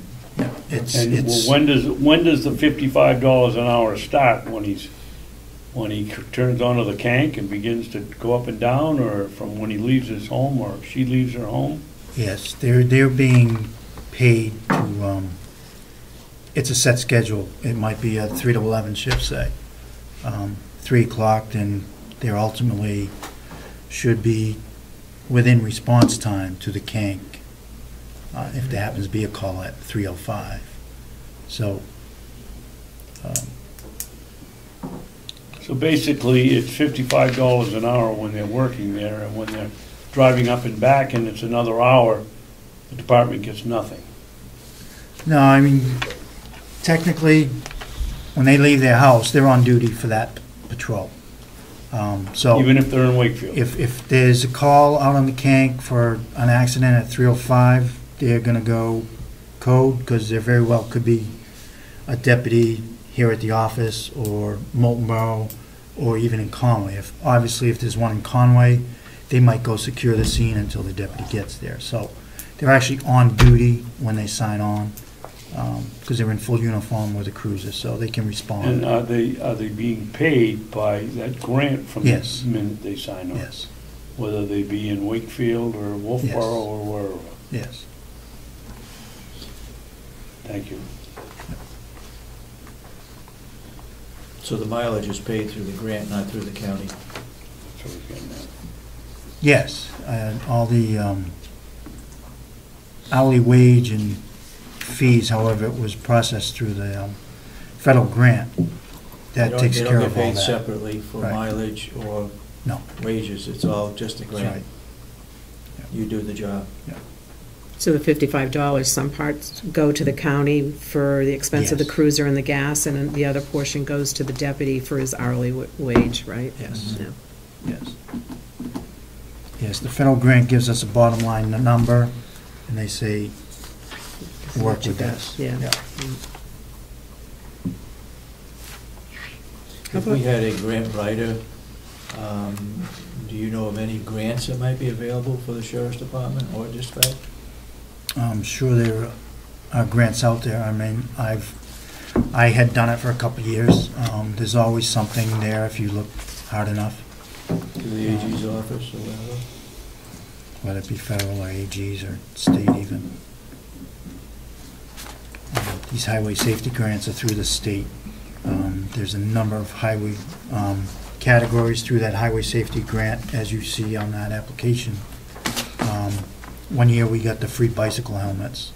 It's, And it's, when does the $55 an hour start? When he turns onto the cank and begins to go up and down, or from when he leaves his home, or she leaves her home? yes, they're being paid to, it's a set schedule. It might be a 3 to 11 shift, say. 3 o'clock, then they're ultimately should be within response time to the cank, if there happens to be a call at 3:05. So, So basically, it's $55 an hour when they're working there, and when they're driving up and back and it's another hour, the department gets nothing. no, I mean, technically, when they leave their house, they're on duty for that patrol. So Even if they're in Wakefield. if there's a call out on the cank for an accident at 3:05, they're gonna go code, because there very well could be a deputy here at the office, or Moultonborough, or even in Conway. Obviously, if there's one in Conway, they might go secure the scene until the deputy gets there. So they're actually on duty when they sign on, because they're in full uniform with a cruiser, so they can And respond. are they being paid by that grant from the Yes. minute they sign on? Yes, Whether they be in Wakefield or Wolfboro Yes. or wherever? yes. Thank you. So the mileage is paid through the grant, not through the county? That's what we're getting at. Yes, all the hourly wage and fees, however, it was processed through the federal grant. That takes care of all They don't get paid that. separately for Right. mileage or No. wages, it's all just a That's grant? right. You do the job? So the $55, some parts go to the county for the expense of the Yes. cruiser and the gas, and then the other portion goes to the deputy for his hourly wage, right? Yes. Yeah. Yes. Yes, the federal grant gives us a bottom line number, and they say, This is work what you with got. this. Yeah. How If we about- had a grant writer, do you know of any grants that might be available for the sheriff's department or dispatch? I'm sure there are grants out there. I mean, I had done it for a couple of years. There's always something there if you look hard enough, To the AG's office or whatever? whether it be federal or AGs or state even. These highway safety grants are through the state. There's a number of highway categories through that highway safety grant, as you see on that application. One year, we got the free bicycle helmets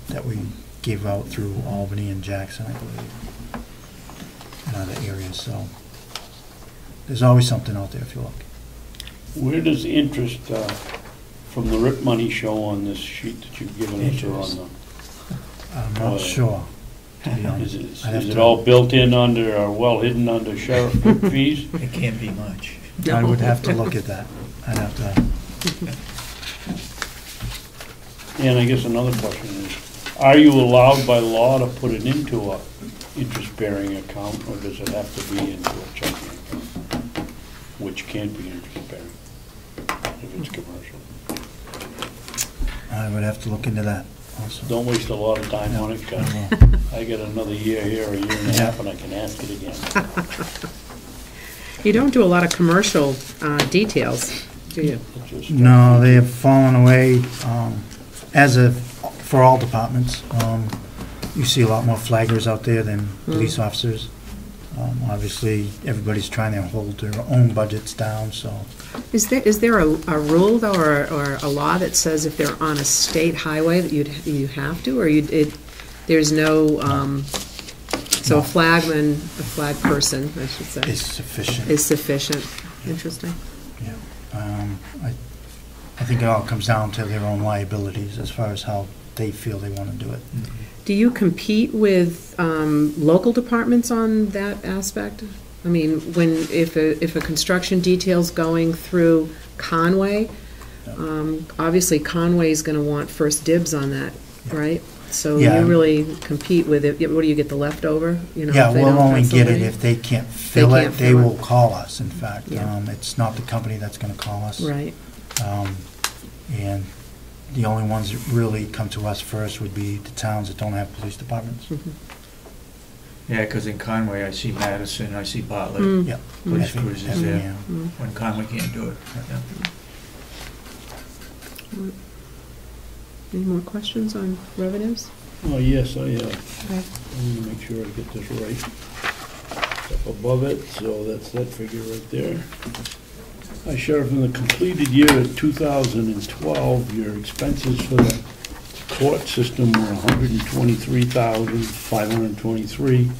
that we gave out through Albany and Jackson, I believe, and other areas, so there's always something out there if you look. Where does interest from the RIP money show on this sheet that you've given us, or on I'm Oh, not yeah. sure, to be the, honest. I'd have is it to- all built in under, or well hidden under sheriff fees? It can't be much. I would have to look at that. I'd have to, And I guess another question is, are you allowed by law to put it into a interest-bearing account, or does it have to be into a checking account, which can't be interest-bearing if it's commercial? I would have to look into that also. Don't waste a lot of time on it, 'cause I got another year here, a year and a half, and I can ask it again. You don't do a lot of commercial details. do you? It just- No, they have fallen away, for all departments. You see a lot more flaggers out there than police officers. Obviously, everybody's trying to hold their own budgets down, so. Is there a rule though, or a law that says if they're on a state highway that you have to, or there's no, so a flag person, I should say. Is sufficient. Is sufficient. Interesting. Yeah. I think it all comes down to their own liabilities as far as how they feel they want to do it. Do you compete with local departments on that aspect? I mean, if a construction detail's going through Conway, obviously Conway's going to want first dibs on that, right? So Yeah. you really compete with it. What do you get, the leftover? You know, Yeah, if they we'll don't only pencil get it in? if they can't fill it, can't they fill it. will call us, in fact. Yeah. It's not the company that's going to call us. Right. And the only ones that really come to us first would be the towns that don't have police departments. Mhm. Yeah, because in Conway, I see Madison, I see Bartlett, Mm. Yeah. police Effingham, cruisers there, yeah. Mm. when Conway can't do it. Yeah. Any more questions on revenues? Oh, yes, I have. Okay. I'm gonna make sure I get this right. Up above it, so that's that figure right there. Hi, Sheriff, in the completed year of 2012, your expenses for the court system were $123,523,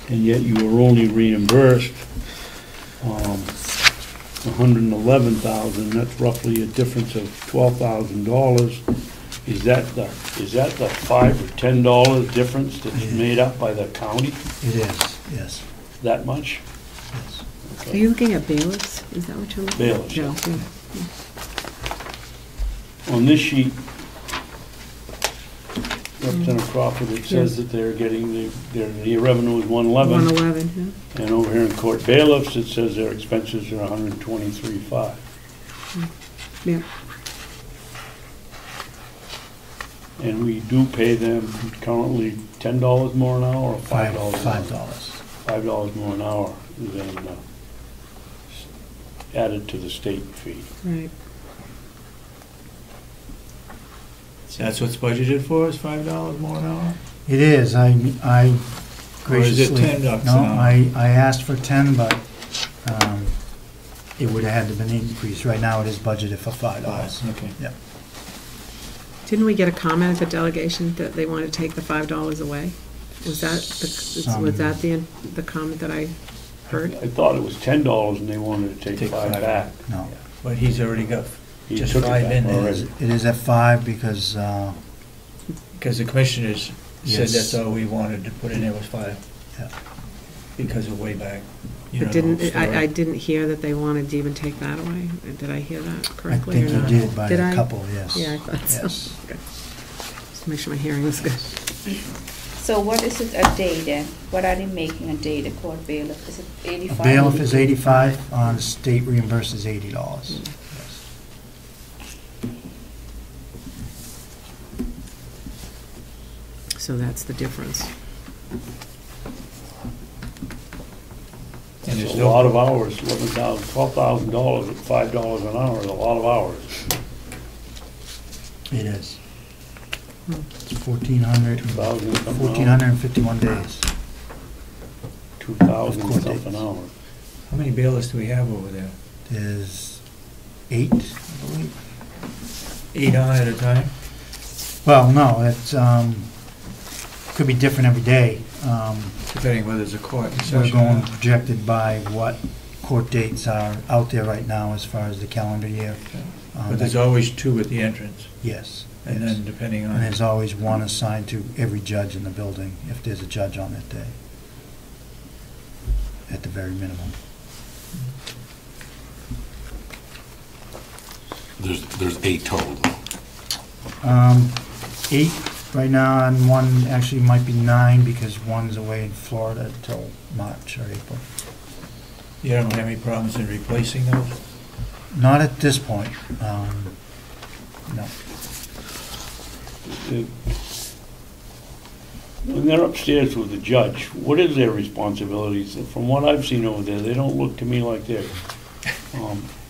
and yet you were only reimbursed $111,000. That's roughly a difference of $12,000. Is that the $5 or $10 difference that's Yeah. made up by the county? It is, yes, That much? yes. Are you looking at bailiffs? Is that what you're looking at? Bailiffs, Yeah. yeah. On this sheet, Representative Crawford, it says that they're getting, their revenue is 111. 111, yeah. And over here in court bailiffs, it says their expenses are 123,500. Yeah. And we do pay them currently $10 more an hour or $5? $5. $5 more an hour than added to the state fee. Right. That's what's budgeted for, is $5 more an hour? It is, I Or is it graciously. $10 an No, hour? I asked for 10, but it would have had to been increased. Right now, it is budgeted for $5. Okay. Yeah. Didn't we get a comment at the delegation that they want to take the $5 away? Was that the comment that I heard? I thought it was $10 and they wanted to take Take 5 5. back. No, But he's already got, He Just took it 5 back in there. already. it is at 5 because, because the commissioners said Yes. that's all we wanted to put in there was 5. Yeah. Because of way back. You It know, didn't, the story. I didn't hear that they wanted to even take that away. Did I hear that I correctly think or you not? did by Did a I? couple, yes. Yeah, I thought so. Yes. Good. Just make sure my hearing was good. So what is it a day then? What are they making a day, the court bailiff? Is it A 85? bailiff is 85, the state reimburses $80. Yes. So that's the difference. And It's there's a no- lot of hours, $12,000 at $5 an hour is a lot of hours. It is. It's 1,400, 2,000 something hours. 1,451 days. 2,000 Of course something it is. hours. How many bailiffs do we have over there? There's 8, I believe. 8 on at a time? Well, no, it's, could be different every day. Depending whether it's a court We're session. going projected by what court dates are out there right now as far as the calendar year. But there's always 2 at the entrance, Yes. and yes. then depending And on, there's always one assigned to every judge in the building, if there's a judge on that day. At the very minimum. There's 8 total. 8 right now, and one actually might be 9 because one's away in Florida till March or April. you don't have any problems in replacing those? Not at this point, no. When they're upstairs with the judge, what is their responsibilities? From what I've seen over there, they don't look to me like they're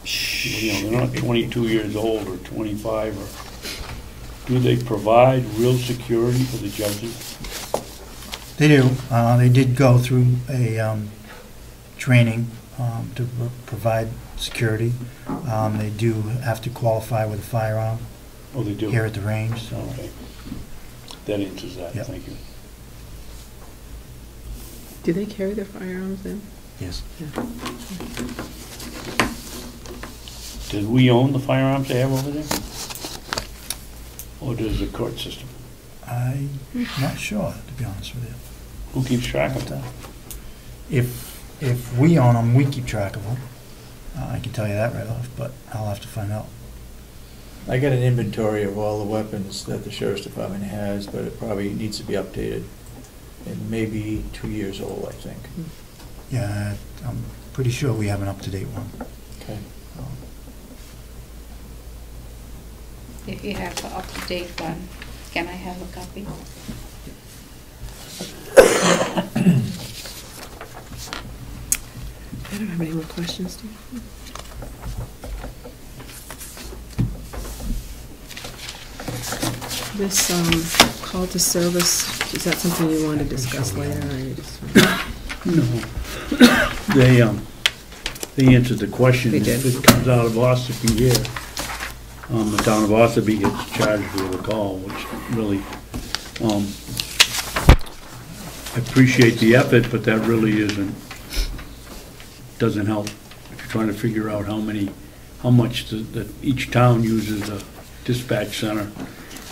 You know, they're not 22 years old or 25, or do they provide real security for the judges? They do. They did go through a training to provide security. They do have to qualify with a firearm. Oh, they do? Here at the range, so. Okay. That answers that, Yep. thank you. Do they carry their firearms in? Yes. Yeah. Did we own the firearms they have over there? Or does the court system? I'm not sure, to be honest with you. Who keeps track of that? If we own them, we keep track of them. I can tell you that right off, but I'll have to find out. I got an inventory of all the weapons that the sheriff's department has, but it probably needs to be updated. It may be 2 years old, I think. Yeah, I'm pretty sure we have an up-to-date one. Okay. If you have an up-to-date one, can I have a copy? I don't have any more questions, do you? This call to service, is that something you want to discuss later? Or you just No. They answered the question. They did. If it comes out of Ossipee here, the town of Ossipee gets charged with a call, which really, I appreciate the effort, but that really doesn't help. If you're trying to figure out how much that each town uses a dispatch center,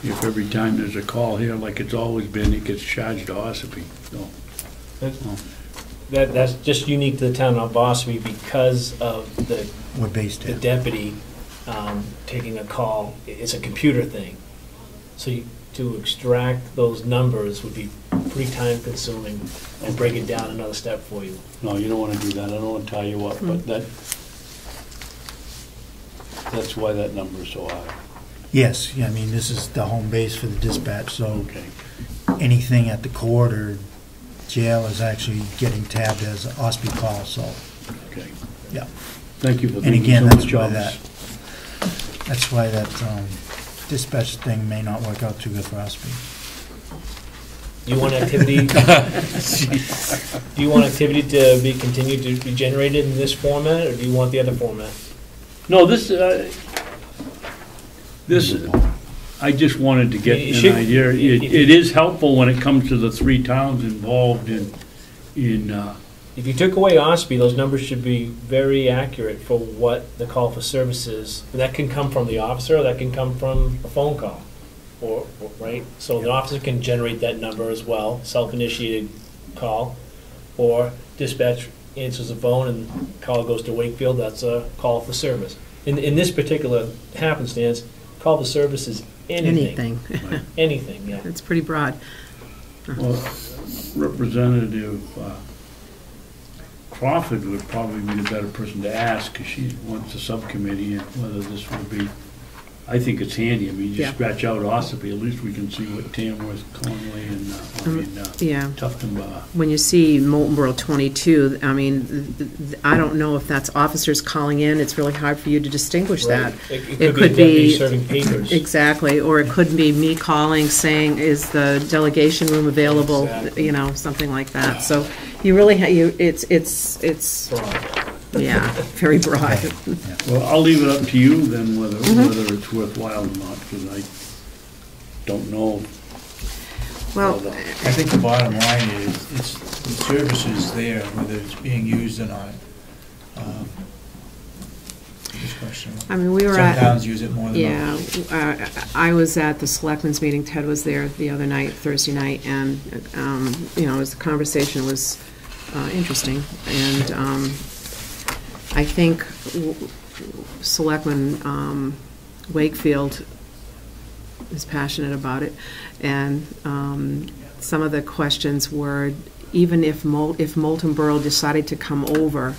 if every time there's a call here, like it's always been, it gets charged to Ossipee, so. That's just unique to the town of Ossipee because of We're based the here. deputy taking a call. It's a computer thing. So to extract those numbers would be pretty time consuming and break it down another step for you. No, you don't want to do that. I don't want to tie you up, but that's why that number is so high. Yes, yeah, I mean, this is the home base for the dispatch, so Okay. anything at the court or jail is actually getting tabbed as an Ossipee call, so, Okay. yeah. Thank you for And doing again, so that's much why jobs. that's why that dispatch thing may not work out too good for Ossipee. You want activity? Do you want activity to be continued to be generated in this format, or do you want the other format? No, this, I just wanted to get It an should- idea. It is helpful when it comes to the three towns involved in, If you took away Ossipee, those numbers should be very accurate for what the call for service is. And that can come from the officer, or that can come from a phone call, or right? So the officer can generate that number as well, self-initiated call, or dispatch answers the phone and call goes to Wakefield, that's a call for service. In this particular happenstance, call for service is anything. anything? Anything, yeah. It's pretty broad. well, Representative Crawford would probably be the better person to ask, because she wants a subcommittee, and whether this would be, I think it's handy. I mean, you Yeah. scratch out Ossipee, at least we can see what Tamworth, Conley, and, Yeah. Tufton, When you see Molten Borough 22, I mean, I don't know if that's officers calling in. It's really hard for you to distinguish that. Right. It It could could be a deputy be- serving papers. Exactly, or it could be me calling saying, is the delegation room available? Exactly. You know, something like that. So you really, it's, Broad. yeah, very broad. well, I'll leave it up to you then whether Mm-hmm. it's worthwhile or not, because I don't know. Well, I think the bottom line is, it's, the service is there, whether it's being used or not. Just questionable. I mean, we were Some at. towns use it more than Yeah, others. I was at the selectmen's meeting, Ted was there the other night, Thursday night, and, you know, the conversation was interesting, and I think Selectman Wakefield is passionate about it, and some of the questions were, even if Molten Borough decided to come over,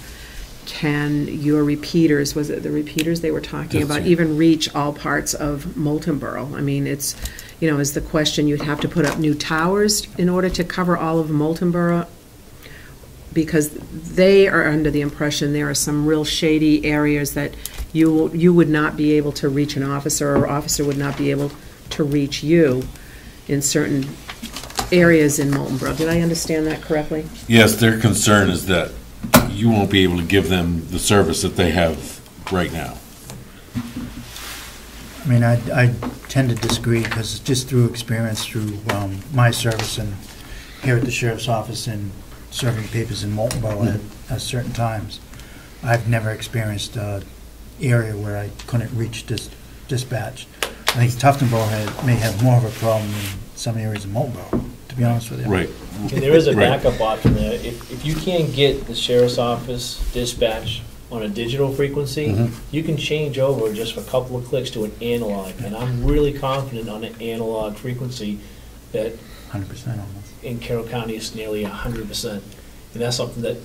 can your repeaters, was it the repeaters they were talking about, even reach all parts of Molten Borough? I mean, it's, you know, is the question, you'd have to put up new towers in order to cover all of Molten Borough? because they are under the impression there are some real shady areas that you would not be able to reach an officer, or officer would not be able to reach you in certain areas in Moultonborough. Did I understand that correctly? Yes, their concern is that you won't be able to give them the service that they have right now. I mean, I tend to disagree, because just through experience, through my service and here at the sheriff's office and serving papers in Moultonborough at certain times, I've never experienced an area where I couldn't reach dispatch. I think Tuftonboro may have more of a problem in some areas of Moultonborough, to be honest with you. Right. And there is a Right. backup option there. If you can't get the sheriff's office dispatch on a digital frequency, you can change over just for a couple of clicks to an analog. And I'm really confident on an analog frequency that 100% almost. in Carroll County is nearly 100%. And that's something that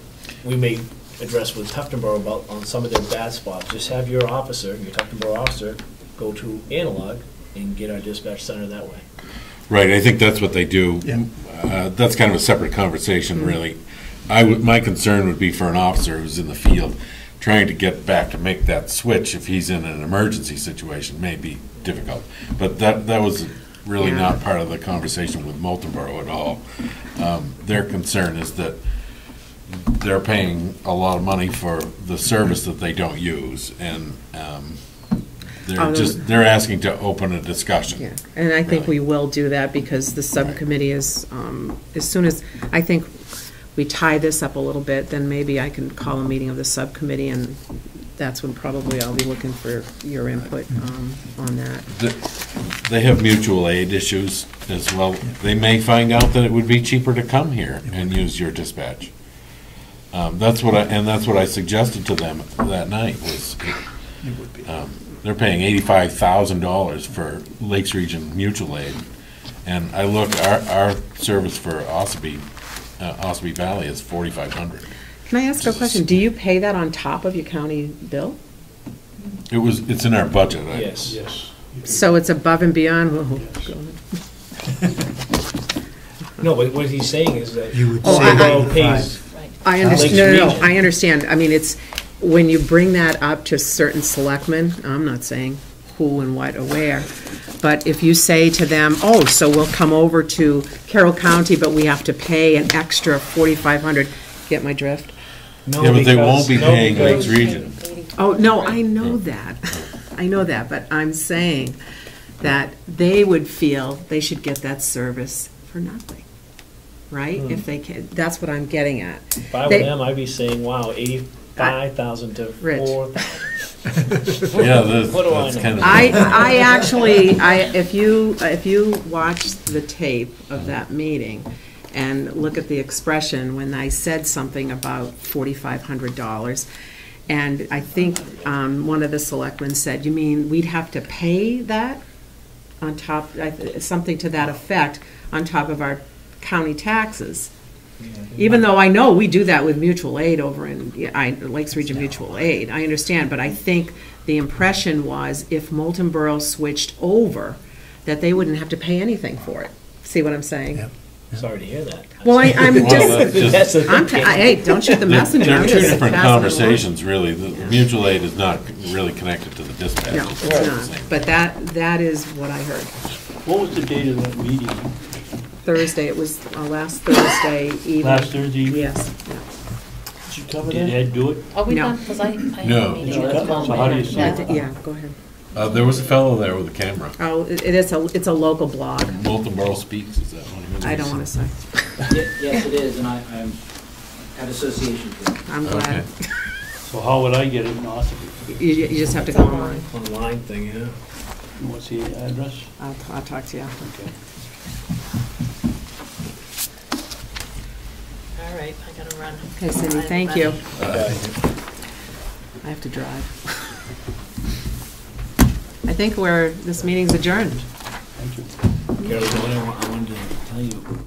we may address with Tuftonboro about on some of their bad spots. Just have your officer, your Tuftonboro officer, go to analog and get our dispatch center that way. Right, I think that's what they do. Yeah. That's kind of a separate conversation, really. My concern would be for an officer who's in the field, trying to get back to make that switch if he's in an emergency situation may be difficult. But that was really not part of the conversation with Moultonborough at all. Their concern is that they're paying a lot of money for the service that they don't use, and they're asking to open a discussion. Yeah, and I think really. we will do that, because the subcommittee is, as soon as, I think we tie this up a little bit, then maybe I can call a meeting of the subcommittee, and that's when probably I'll be looking for your input on that. They have mutual aid issues as well. They may find out that it would be cheaper to come here and use your dispatch. That's what I suggested to them that night was, they're paying $85,000 for Lakes Region Mutual Aid, and I look, our service for Ossipee Valley is $4,500. Can I ask a question? Do you pay that on top of your county bill? It's in our budget. Yes. Yes. So it's above and beyond? Oh, No, but what he's saying is that You would Oh, say I- pays. I understand. No, I understand. I mean, it's, when you bring that up to certain selectmen, I'm not saying who and what or where, but if you say to them, oh, so we'll come over to Carroll County, but we have to pay an extra $4,500, get my drift? No, Yeah, but they won't be no, paying because- Lakes Region. Oh, no, I know that. I know that, but I'm saying that they would feel they should get that service for nothing, right? If they can, that's what I'm getting at. If I were They- them, I'd be saying, wow, 85,000 to Rich. 4,000. Yeah, What do I that's know? kind of. I actually, if you watch the tape of that meeting and look at the expression when I said something about $4,500, and I think one of the selectmen said, you mean we'd have to pay that on top, something to that effect, on top of our county taxes? Even though I know we do that with mutual aid over in Lakes Region Mutual Aid, I understand, but I think the impression was if Moultonborough switched over, that they wouldn't have to pay anything for it. See what I'm saying? Yep. Sorry to hear that. Well, I'm Well, just, that's just- That's the hey, don't shoot the messenger. There are I'm two just different passing it along. conversations, really. The mutual aid is not really connected to the dispatch. No, It's it's the not, same. but that is what I heard. What was the date of that meeting? Thursday, it was last Thursday evening. Last Thursday evening? Yes. Yeah. Did you cover that? Did Ed do it? Are we No. done? Because I have No. a meeting No. with So how do you see it? Yeah, go ahead. There was a fellow there with a camera. Oh, it's a local blog. Moultonborough Speaks, is that one of it? I don't want to say. Yes, it is, and I'm at association with it. I'm Okay. glad. So how would I get it in Ossipee? You just have to go online. Online thing, yeah. What's the address? I'll talk to you after. Okay. All right, I gotta run. Okay, Cindy, I'm thank you. running. I have to drive. I think this meeting's adjourned. Thank you. Carol, I wanted to tell you,